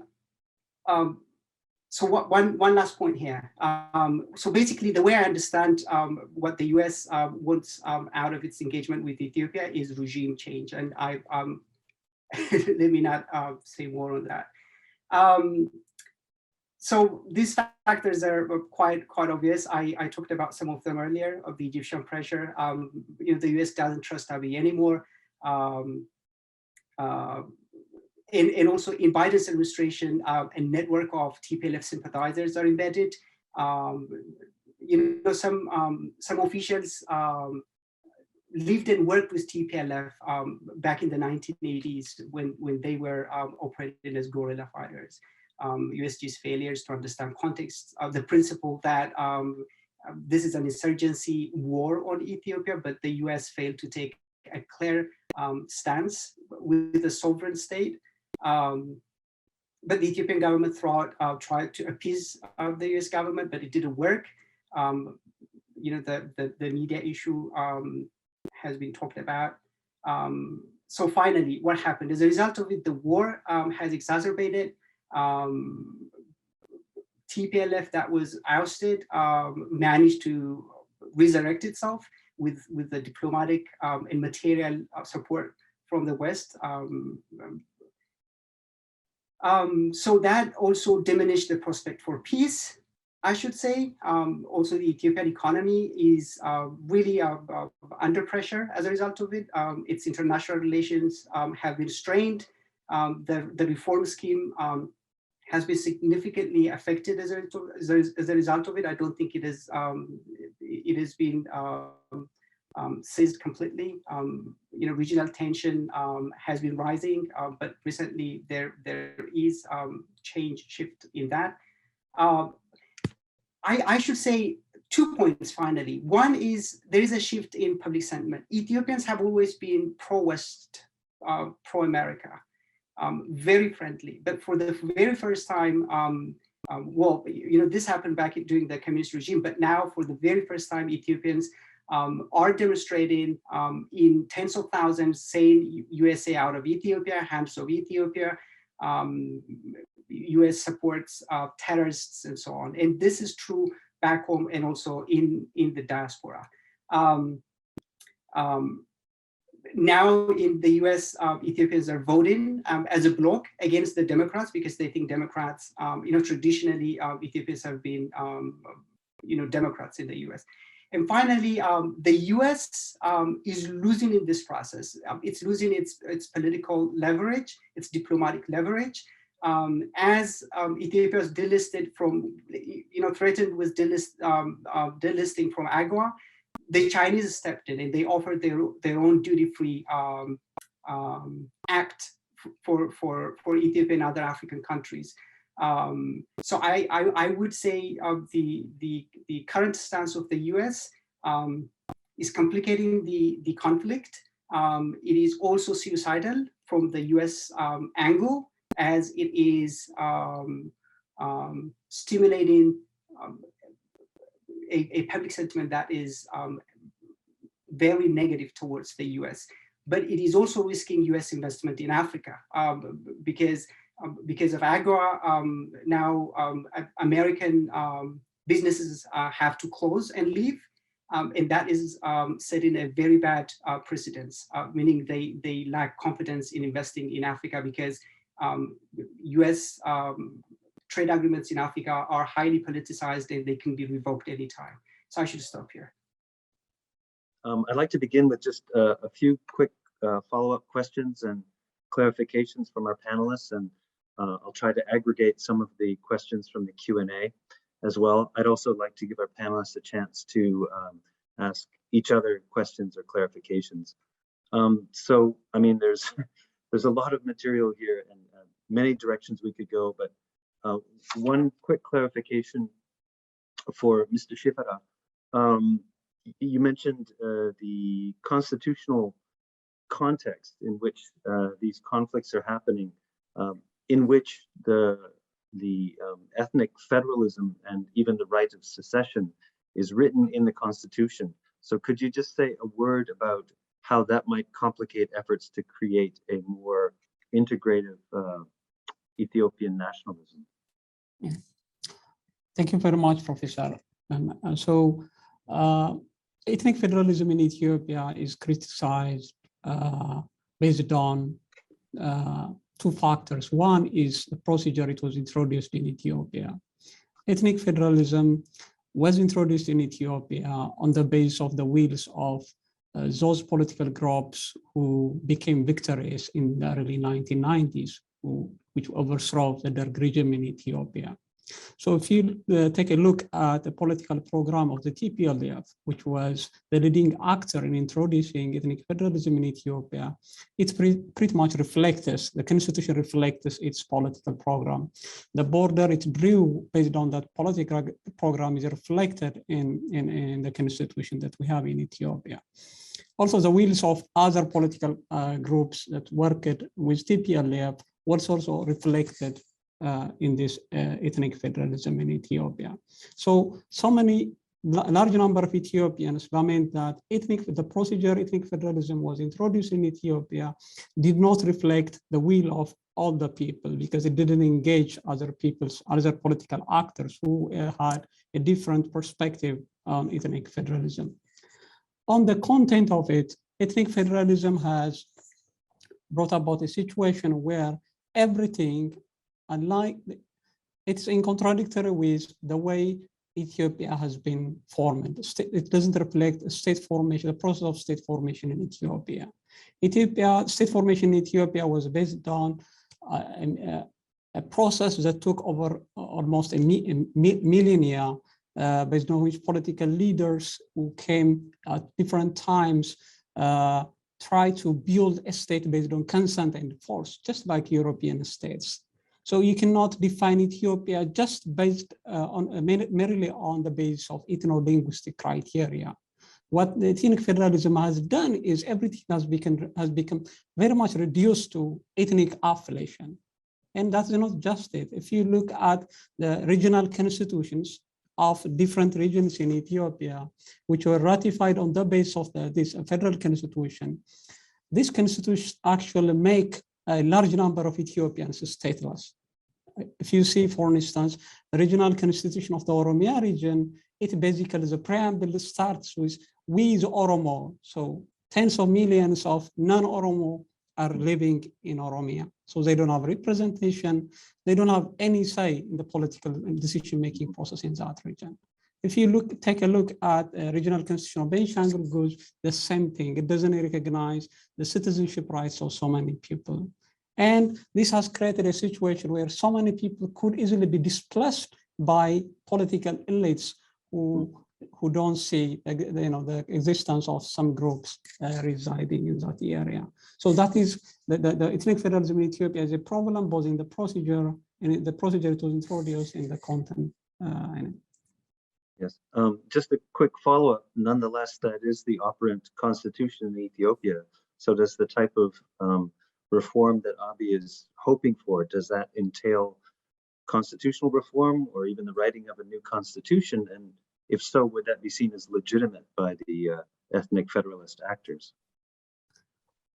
so one last point here. So basically the way I understand what the US wants out of its engagement with Ethiopia is regime change. And I, let me not say more on that. So these factors are quite obvious. I talked about some of them earlier, of the Egyptian pressure. You know, the US doesn't trust Abiy anymore. And also in Biden's administration, a network of TPLF sympathizers are embedded. You know, some officials lived and worked with TPLF back in the 1980s when they were operating as guerrilla fighters. USG's failures to understand context of the principle that this is an insurgency war on Ethiopia, but the US failed to take a clear stance with the sovereign state. But the Ethiopian government tried to appease the US government, but it didn't work. You know, the media issue has been talked about. So finally, what happened? As a result of it, the war has exacerbated. TPLF that was ousted managed to resurrect itself with the diplomatic and material support from the West. So that also diminished the prospect for peace, I should say. Also, the Ethiopian economy is really under pressure as a result of it. Its international relations have been strained. The reform scheme has been significantly affected as a result of it. I don't think it has been seized completely. You know, regional tension has been rising, but recently there is shift in that. I should say 2 points finally. One is there is a shift in public sentiment. Ethiopians have always been pro-West, pro-America, very friendly, but for the very first time, well, you know, this happened back during the communist regime, but now for the very first time, Ethiopians are demonstrating in tens of thousands, saying USA out of Ethiopia, hands of Ethiopia, US supports terrorists and so on. And this is true back home and also in the diaspora. Now in the US, Ethiopians are voting as a bloc against the Democrats because they think Democrats, you know, traditionally Ethiopians have been, you know, Democrats in the US. And finally, the US is losing in this process. It's losing its political leverage, its diplomatic leverage. As Ethiopia is delisted from, you know, threatened with delisting from AGOA, the Chinese stepped in and they offered their own duty-free act for Ethiopia and other African countries. So I would say the current stance of the US is complicating the conflict. It is also suicidal from the US angle, as it is stimulating a public sentiment that is very negative towards the US. But it is also risking US investment in Africa because of AGOA. Now American businesses have to close and leave. And that is setting a very bad precedence, meaning they lack confidence in investing in Africa because US trade agreements in Africa are highly politicized and they can be revoked anytime. So I should stop here. I'd like to begin with just a few quick follow-up questions and clarifications from our panelists, and I'll try to aggregate some of the questions from the Q&A as well. I'd also like to give our panelists a chance to ask each other questions or clarifications. So, I mean, there's a lot of material here and many directions we could go, but one quick clarification for Mr. Shifara. You mentioned the constitutional context in which these conflicts are happening, in which the ethnic federalism and even the right of secession is written in the Constitution. So could you just say a word about how that might complicate efforts to create a more integrative Ethiopian nationalism? Yeah. Thank you very much, Professor. Ethnic federalism in Ethiopia is criticized based on two factors. One is the procedure it was introduced in Ethiopia. Ethnic federalism was introduced in Ethiopia on the basis of the wills of those political groups who became victorious in the early 1990s, which overthrew the Derg regime in Ethiopia. So if you take a look at the political program of the TPLF, which was the leading actor in introducing ethnic federalism in Ethiopia, it pretty much reflects, the constitution reflects its political program. The border it drew based on that political program is reflected in the constitution that we have in Ethiopia. Also, the wills of other political groups that worked with TPLF was also reflected in this ethnic federalism in Ethiopia. So many large number of Ethiopians lament that the procedure ethnic federalism was introduced in Ethiopia did not reflect the will of all the people because it didn't engage other political actors who had a different perspective on ethnic federalism. On the content of it, ethnic federalism has brought about a situation where everything, unlike, it's in contradictory with the way Ethiopia has been formed. It doesn't reflect state formation, the process of state formation in Ethiopia. State formation in Ethiopia was based on a process that took over almost a millennia, based on which political leaders who came at different times try to build a state based on consent and force, just like European states. So you cannot define Ethiopia just based merely on the basis of ethno-linguistic criteria. What the ethnic federalism has done is everything has become very much reduced to ethnic affiliation. And that's not just it. If you look at the regional constitutions of different regions in Ethiopia, which were ratified on the basis of this federal constitution, this constitution actually make a large number of Ethiopians stateless. If you see, for instance, the regional constitution of the Oromia region, it basically, the preamble starts with "we the Oromo." So tens of millions of non-Oromo are living in Oromia. So they don't have representation. They don't have any say in the political decision-making process in that region. If you take a look at regional constitution of Benishangul Gumuz, the same thing. It doesn't recognize the citizenship rights of so many people. And this has created a situation where so many people could easily be displaced by political elites who who don't see the existence of some groups residing in that area. So that is the ethnic federalism in Ethiopia is a problem both in the procedure and the procedure it was introduced in the content. Yes, just a quick follow-up. Nonetheless, that is the operant constitution in Ethiopia. So does the type of reform that Abiy is hoping for, does that entail constitutional reform or even the writing of a new constitution? And if so, would that be seen as legitimate by the ethnic federalist actors?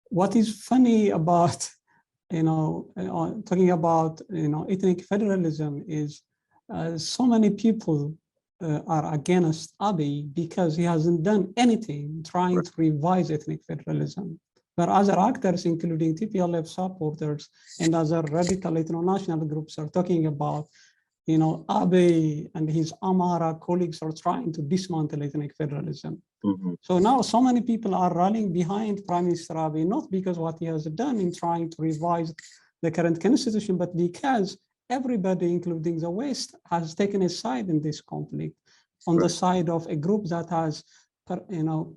What is funny about, talking about, ethnic federalism is so many people are against Abiy because he hasn't done anything trying to revise ethnic federalism. But other actors, including TPLF supporters and other radical ethno-national groups, are talking about, Abiy and his Amhara colleagues are trying to dismantle ethnic federalism. So now so many people are rallying behind Prime Minister Abiy, not because what he has done in trying to revise the current constitution, but because everybody, including the West, has taken a side in this conflict on the side of a group that has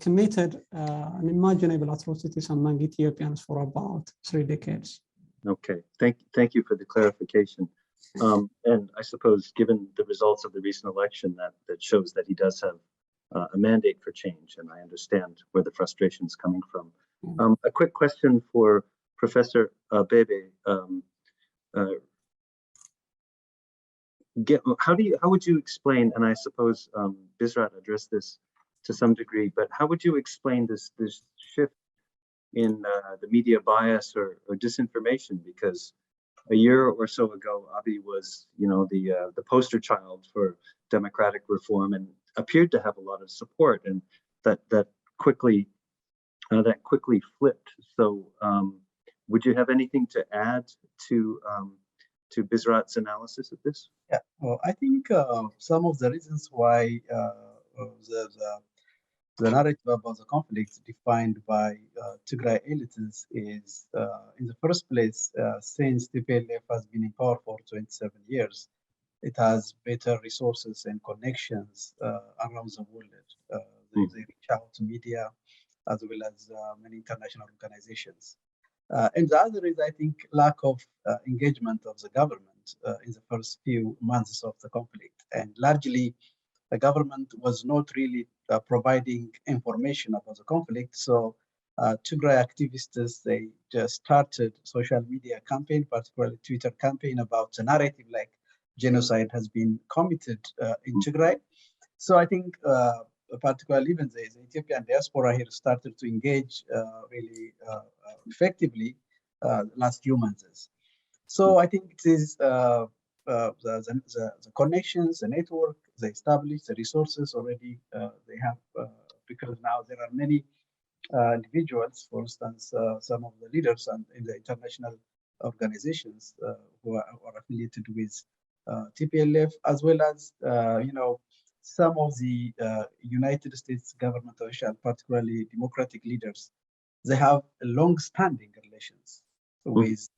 committed unimaginable atrocities among Ethiopians for about 3 decades. Okay, thank you for the clarification. And I suppose given the results of the recent election, that shows that he does have a mandate for change, and I understand where the frustration is coming from. A quick question for Professor Abebe. How would you explain, and I suppose Bisrat addressed this to some degree, but how would you explain this shift in the media bias or disinformation? Because a year or so ago, Abiy was, the poster child for democratic reform and appeared to have a lot of support, and that quickly flipped. So, would you have anything to add to Bisrat's analysis of this? Yeah, well, I think some of the reasons why the narrative about the conflict defined by Tigray elites is, in the first place, since TPLF has been in power for 27 years, it has better resources and connections around the world. They reach out to media as well as many international organizations. And the other is, I think, lack of engagement of the government in the first few months of the conflict. And largely, the government was not really providing information about the conflict. So Tigray activists, they just started social media campaign, particularly Twitter campaign, about the narrative like genocide has been committed in Tigray. So I think particularly even the Ethiopian diaspora here started to engage really effectively last few months. So I think it is the connections, the network they established, the resources already they have, because now there are many individuals, for instance, some of the leaders and in the international organizations who are affiliated with TPLF, as well as some of the United States government officials, particularly democratic leaders. They have long-standing relations with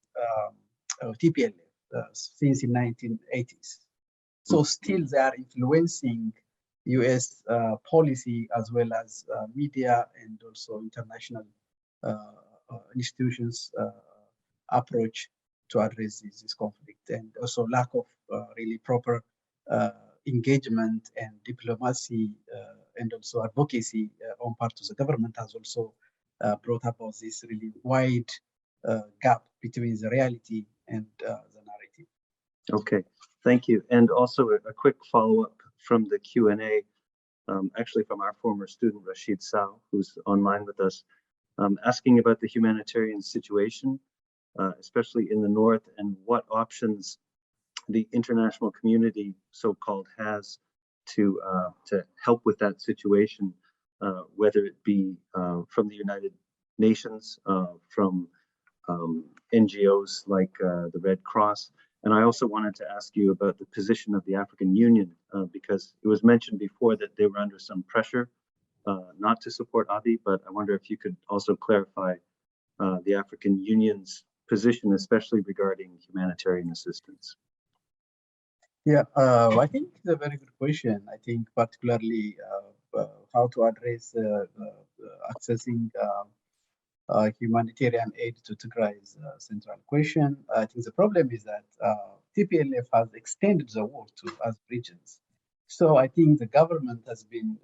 TPLF since the 1980s. So still they are influencing US policy as well as media and also international institutions approach to address this conflict, and also lack of really proper engagement and diplomacy and also advocacy on part of the government has also brought about this really wide gap between the reality and the narrative. Okay, thank you. And also a quick follow-up from the Q&A, actually from our former student, Rashid Sao, who's online with us, asking about the humanitarian situation, especially in the north, and what options the international community, so-called, has to help with that situation, whether it be from the United Nations, from NGOs like the Red Cross. And I also wanted to ask you about the position of the African Union, because it was mentioned before that they were under some pressure not to support Abiy, but I wonder if you could also clarify the African Union's position, especially regarding humanitarian assistance. Yeah, I think it's a very good question. I think particularly how to address accessing humanitarian aid to Tigray is a central question. I think the problem is that TPLF has extended the war to other regions. So I think the government has been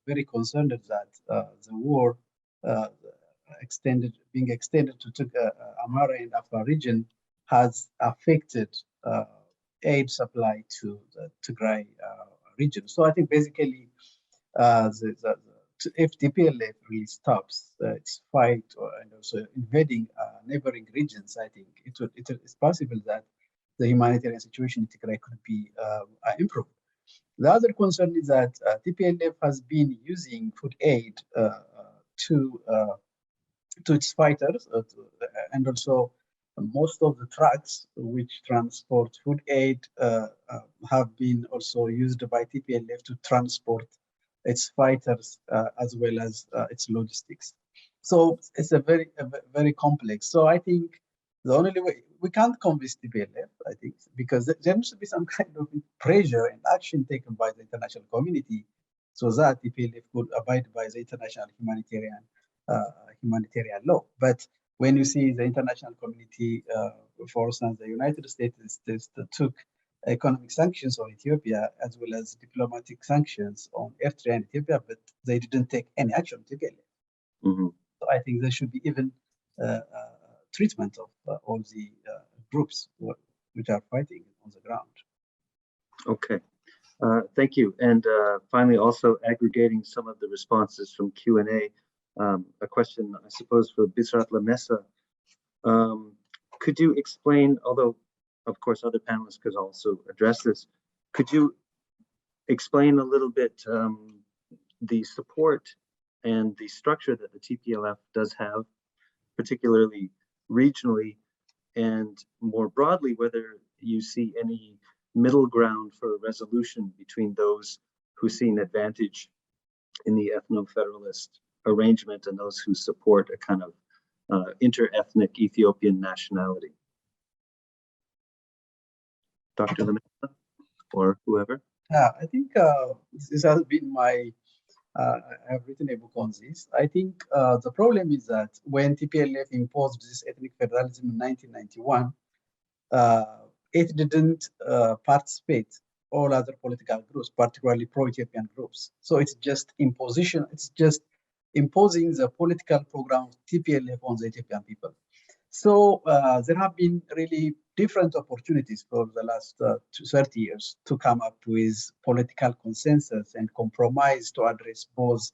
very concerned that the war being extended to Amhara and Afar region has affected aid supply to the Tigray region. So I think basically if TPLF really stops its fight and also invading neighboring regions, I think it's possible that the humanitarian situation in Tigray could be improved. The other concern is that TPLF has been using food aid to its fighters, and also most of the trucks which transport food aid have been also used by TPLF to transport its fighters as well as its logistics. So it's a very complex. So I think the only way we can't convince TPLF, I think, because there needs to be some kind of pressure and action taken by the international community so that TPLF could abide by the international humanitarian law. But when you see the international community, for instance, the United States took economic sanctions on Ethiopia as well as diplomatic sanctions on Eritrea and Ethiopia, but they didn't take any action on TPLF. Mm-hmm. So I think there should be even treatment of all the groups which are fighting on the ground. Okay, thank you. And finally, also aggregating some of the responses from Q&A, a question, I suppose, for Bisrat Lamesa. Could you explain, although of course other panelists could also address this, could you explain a little bit the support and the structure that the TPLF does have, particularly regionally, and more broadly, whether you see any middle ground for a resolution between those who see an advantage in the ethno-federalist arrangement and those who support a kind of inter-ethnic Ethiopian nationality? Dr. Lamesa or whoever? Yeah, I think this has been my, I have written a book on this. I think the problem is that when TPLF imposed this ethnic federalism in 1991, it didn't participate all other political groups, particularly pro-Ethiopian groups. So it's just imposition, it's just imposing the political program of TPLF on the Ethiopian people. So there have been really different opportunities for the last 30 years to come up with political consensus and compromise to address both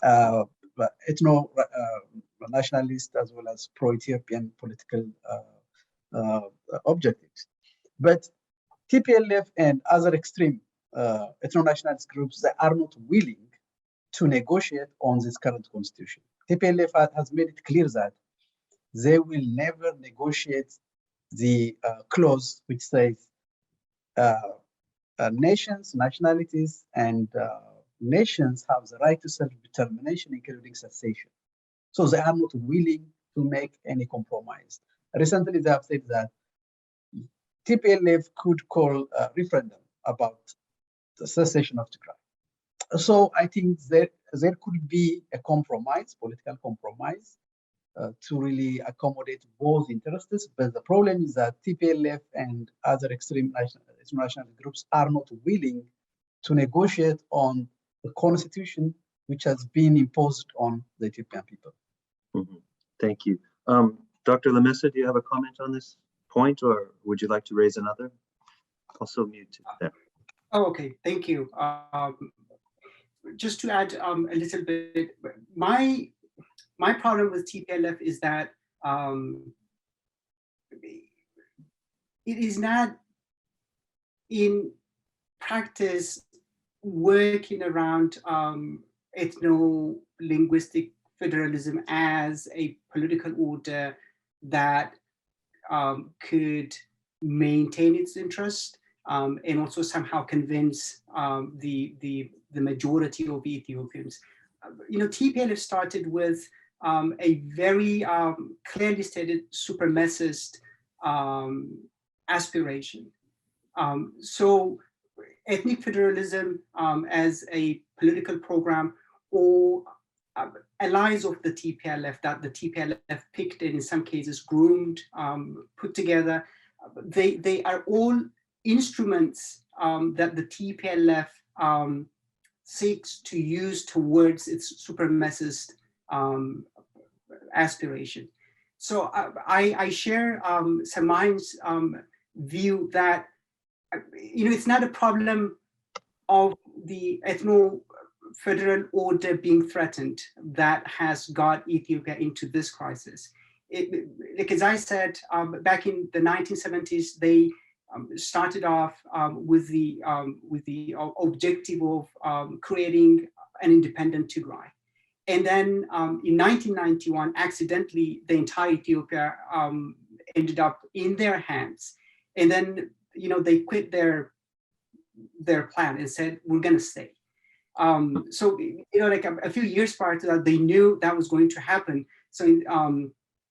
ethno-nationalist as well as pro-Ethiopian political objectives. But TPLF and other extreme ethno-nationalist groups, they are not willing to negotiate on this current constitution. TPLF has made it clear that they will never negotiate the clause which says nations, nationalities, and nations have the right to self-determination, including secession. So they are not willing to make any compromise. Recently, they have said that TPLF could call a referendum about the secession of Tigray. So I think there could be a compromise, political compromise, to really accommodate both interests. But the problem is that TPLF and other extreme national groups are not willing to negotiate on the constitution which has been imposed on the Ethiopian people. Mm-hmm. Thank you. Dr. Lamesa, do you have a comment on this point, or would you like to raise another? Also mute there. Oh, okay, thank you. Just to add a little bit, my problem with TPLF is that it is not in practice working around ethno-linguistic federalism as a political order that could maintain its interest and also somehow convince the majority of Ethiopians. TPLF started with a very clearly stated supremacist aspiration. So ethnic federalism as a political program, or allies of the TPLF that the TPLF picked and in some cases groomed, put together, they are all instruments that the TPLF seeks to use towards its supremacist aspiration. So I share Semagn's view that it's not a problem of the ethno-federal order being threatened that has got Ethiopia into this crisis. Like as I said, back in the 1970s, they started off with the objective of creating an independent Tigray. And then in 1991, accidentally, the entire Ethiopia ended up in their hands. And then, they quit their plan and said, we're going to stay. So, like a few years prior to that, they knew that was going to happen. So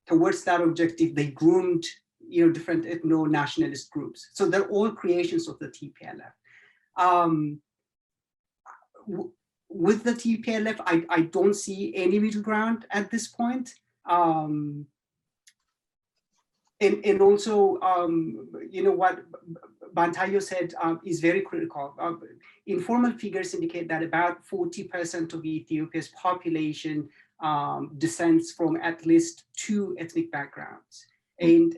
towards that objective, they groomed, different ethno-nationalist groups. So they're all creations of the TPLF. With the TPLF, I don't see any middle ground at this point. And also, what Bantayehu said is very critical. Informal figures indicate that about 40% of Ethiopia's population descends from at least two ethnic backgrounds. And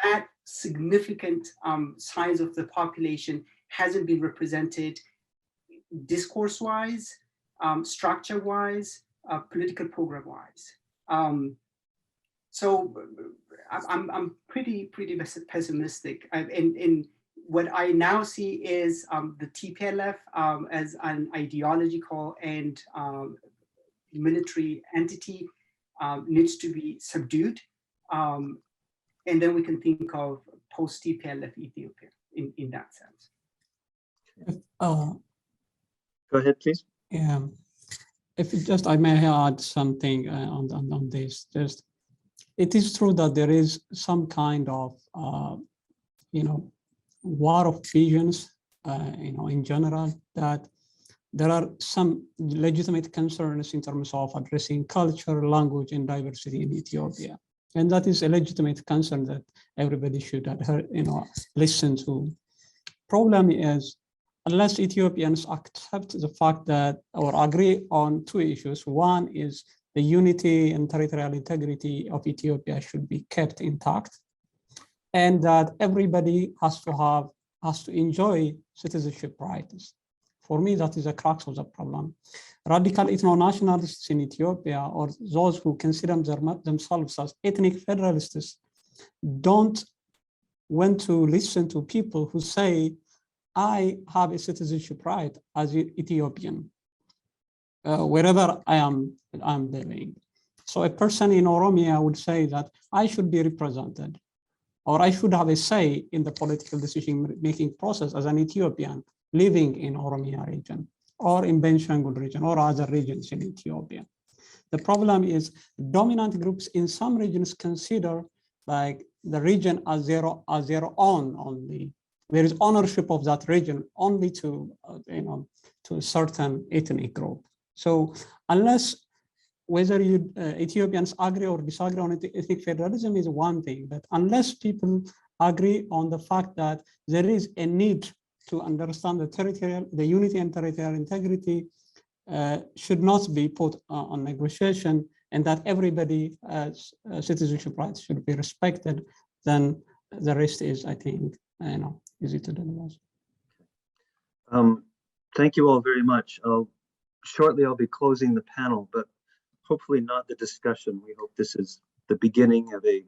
that significant size of the population hasn't been represented discourse-wise, structure-wise, political program-wise. So I'm pretty pessimistic. And what I now see is the TPLF as an ideological and military entity needs to be subdued. And then we can think of post-TPLF Ethiopia in that sense. Go ahead, please. Yeah, if I may add something on this. Just, it is true that there is some kind of war of visions, in general, that there are some legitimate concerns in terms of addressing culture, language, and diversity in Ethiopia. And that is a legitimate concern that everybody should listen to. Problem is, unless Ethiopians accept the fact that, or agree on two issues, one is the unity and territorial integrity of Ethiopia should be kept intact, and that everybody has to enjoy citizenship rights. For me, that is the crux of the problem. Radical ethno-nationalists in Ethiopia, or those who consider themselves as ethnic federalists, don't want to listen to people who say, I have a citizenship right as an Ethiopian, wherever I am living. So a person in Oromia would say that I should be represented, or I should have a say in the political decision-making process as an Ethiopian living in Oromia region, or in Benishangul region, or other regions in Ethiopia. The problem is dominant groups in some regions consider like the region as their own only. There is ownership of that region only to a certain ethnic group. So unless whether Ethiopians agree or disagree on ethnic federalism is one thing, but unless people agree on the fact that there is a need to understand the unity and territorial integrity should not be put on negotiation, and that everybody's citizenship rights should be respected, then the rest is, I think, easy to deliver. Thank you all very much. Shortly, I'll be closing the panel, but hopefully not the discussion. We hope this is the beginning of a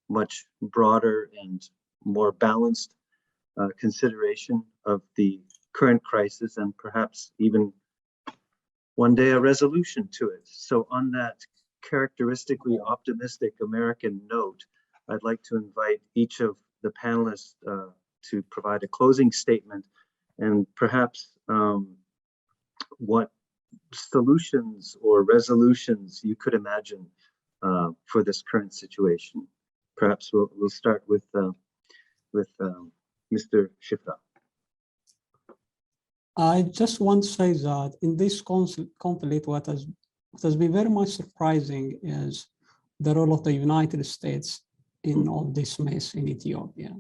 much broader and more balanced consideration of the current crisis, and perhaps even one day a resolution to it. So on that characteristically optimistic American note, I'd like to invite each of the panelists to provide a closing statement, and perhaps what solutions or resolutions you could imagine for this current situation. Perhaps we'll start with Mr. Shifra. I just want to say that in this conflict, what has been very much surprising is the role of the United States in all this mess in Ethiopia.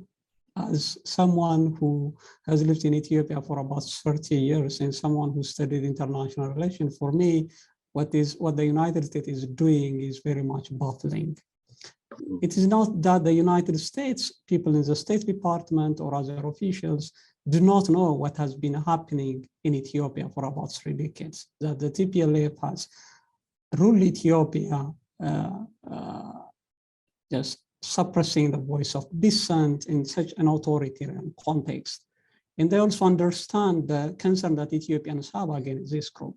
As someone who has lived in Ethiopia for about 30 years and someone who studied international relations, for me, what the United States is doing is very much baffling. It is not that the United States, people in the State Department or other officials do not know what has been happening in Ethiopia for about 3 decades, that the TPLF has ruled Ethiopia just suppressing the voice of dissent in such an authoritarian context. And they also understand the concern that Ethiopians have against this group.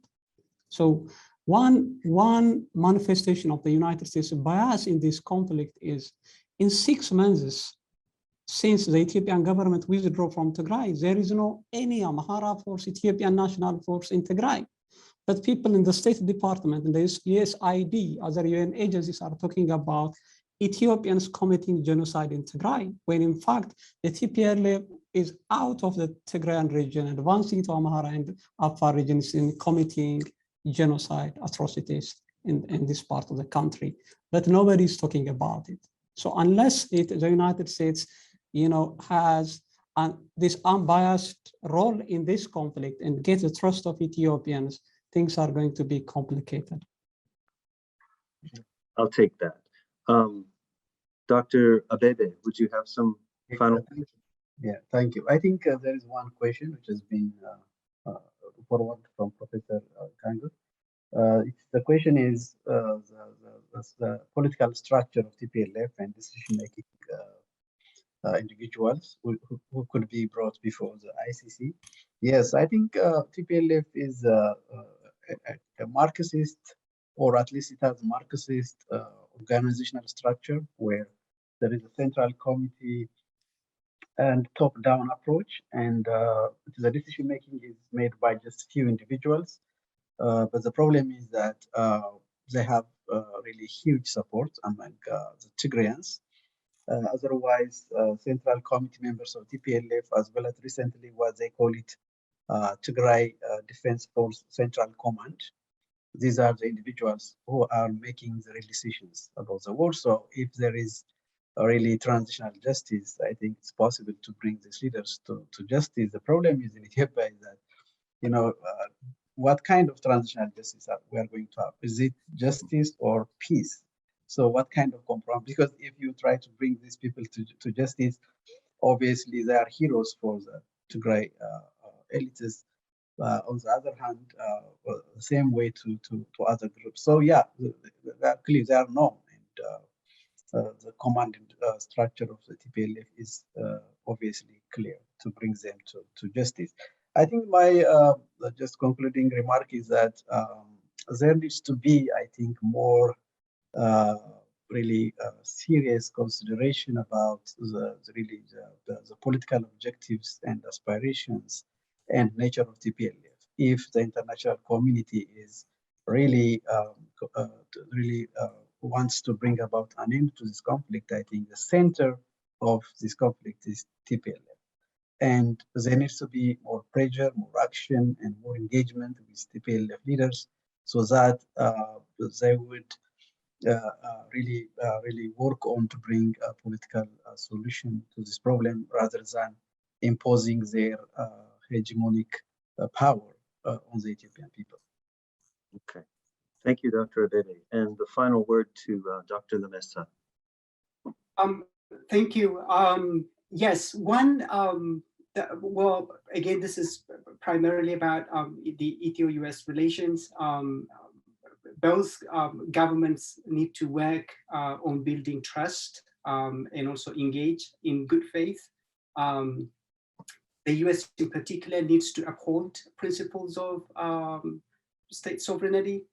So one manifestation of the United States bias in this conflict is in 6 months since the Ethiopian government withdrew from Tigray, there is no any Amhara force, Ethiopian National Force in Tigray. But people in the State Department and the USAID, other UN agencies are talking about Ethiopians committing genocide in Tigray, when in fact the TPLF is out of the Tigrayan region, advancing to Amhara and Afar regions in committing genocide atrocities in this part of the country. But nobody is talking about it. So unless the United States, has this unbiased role in this conflict and get the trust of Ethiopians, things are going to be complicated. I'll take that. Dr. Abebe, would you have some final? Yeah, thank you. I think there is one question which has been forwarded from Professor Kango. The question is the political structure of TPLF and decision-making individuals who could be brought before the ICC. Yes, I think TPLF is a Marxist, or at least it has a Marxist organizational structure where there is a central committee and top-down approach, and the decision-making is made by just few individuals. But the problem is that they have really huge support among the Tigrayans. Otherwise, central committee members of TPLF, as well as recently what they call it Tigray Defense Force Central Command. These are the individuals who are making the real decisions about the war. So if there is a really transitional justice, I think it's possible to bring these leaders to justice. The problem is in Ethiopia is that, what kind of transitional justice we are going to have? Is it justice or peace? So what kind of compromise? Because if you try to bring these people to justice, obviously they are heroes for the Tigray elites. On the other hand, the same way to other groups. So yeah, clearly they are known, and the command structure of the TPLF is obviously clear to bring them to justice. I think my just concluding remark is that there needs to be, I think, more really serious consideration about the political objectives and aspirations and nature of TPLF. If the international community is really wants to bring about an end to this conflict, I think the center of this conflict is TPLF. And there needs to be more pressure, more action, and more engagement with TPLF leaders so that they would really work on to bring a political solution to this problem rather than imposing their hegemonic power on the Ethiopian people. Okay. Thank you, Dr. Abebe. And the final word to Dr. Lemessa. Thank you. Yes, well, again, this is primarily about the Ethio-US relations. Both governments need to work on building trust and also engage in good faith. The US in particular needs to uphold principles of state sovereignty.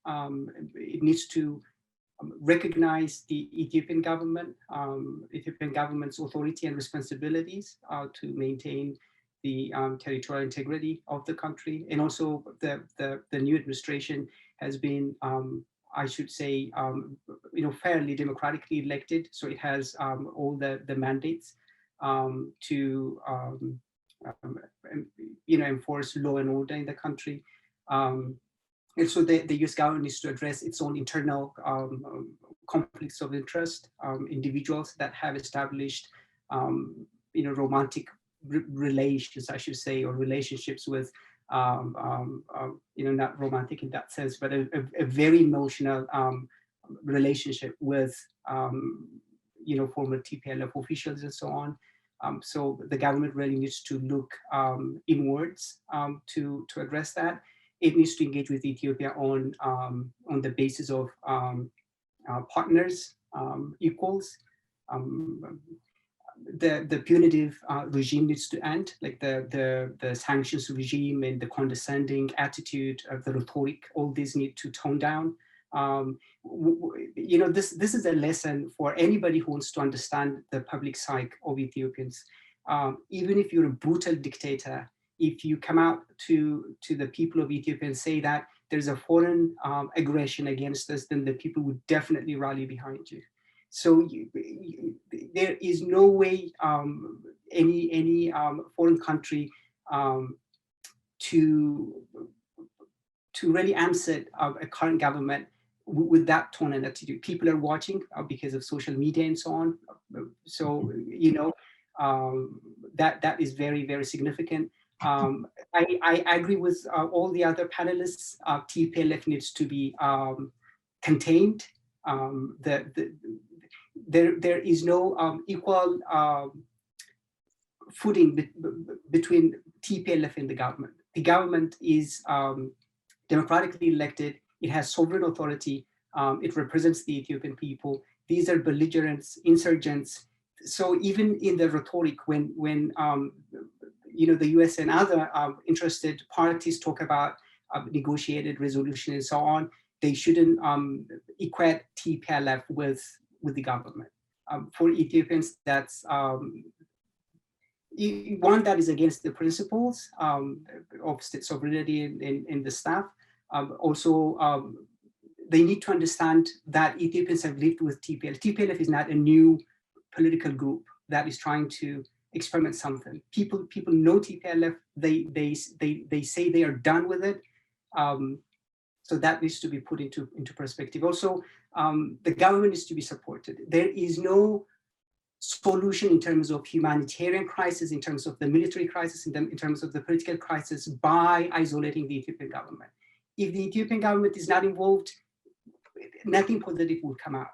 It needs to recognize the Ethiopian government's authority and responsibilities to maintain the territorial integrity of the country. And also the new administration has been, I should say, fairly democratically elected. So it has all the mandates to enforce law and order in the country. And so the US government needs to address its own internal conflicts of interest, individuals that have established, romantic relations, I should say, or relationships with, not romantic in that sense, but a very emotional relationship with, former TPLF officials and so on. So the government really needs to look inwards to address that. It needs to engage with Ethiopia on the basis of partners, equals. The punitive regime needs to end, like the sanctions regime and the condescending attitude of the rhetoric. All these need to tone down. This is a lesson for anybody who wants to understand the public psyche of Ethiopians. Even if you're a brutal dictator, if you come out to the people of Ethiopia and say that there's a foreign aggression against us, then the people would definitely rally behind you. So there is no way any foreign country to really answer a current government with that tone and attitude. People are watching because of social media and so on. So that is very, very significant. I agree with all the other panelists. TPLF needs to be contained. There is no equal footing between TPLF and the government. The government is democratically elected. It has sovereign authority. It represents the Ethiopian people. These are belligerents, insurgents. So even in the rhetoric, when the US and other interested parties talk about negotiated resolution and so on, they shouldn't equate TPLF with the government. For Ethiopians, that's one that is against the principles of state sovereignty in the staff. Also, they need to understand that Ethiopians have lived with TPLF. TPLF is not a new political group that is trying to experiment something. People know TPLF. They say they are done with it. So that needs to be put into perspective. Also, the government needs to be supported. There is no solution in terms of humanitarian crisis, in terms of the military crisis, in terms of the political crisis by isolating the Ethiopian government. If the Ethiopian government is not involved, nothing positive will come out.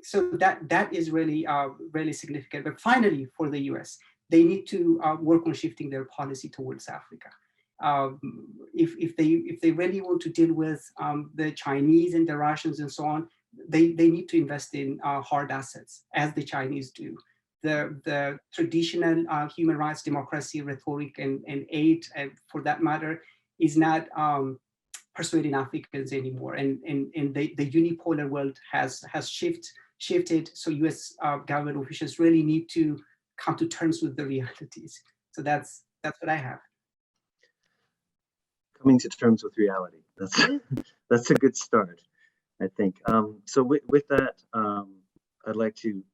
So that is really really significant. But finally, for the US, they need to work on shifting their policy towards Africa. If they really want to deal with the Chinese and the Russians and so on, they need to invest in hard assets, as the Chinese do. The traditional human rights, democracy, rhetoric, and aid, for that matter, is not persuading Africans anymore. And the unipolar world has shifted. So US government officials really need to come to terms with the realities. So that's what I have. Coming to terms with reality. That's a good start, I think. So with that, I'd like to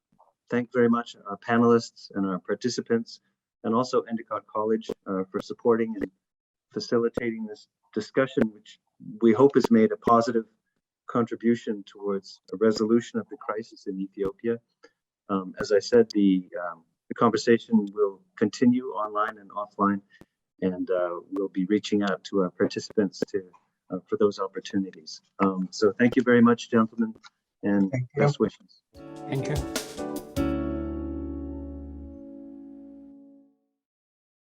thank very much our panelists and our participants, and also Endicott College for supporting and facilitating this discussion, which we hope has made a positive contribution towards a resolution of the crisis in Ethiopia. As I said, the conversation will continue online and offline, and we'll be reaching out to our participants for those opportunities. So thank you very much, gentlemen, and best wishes. Thank you.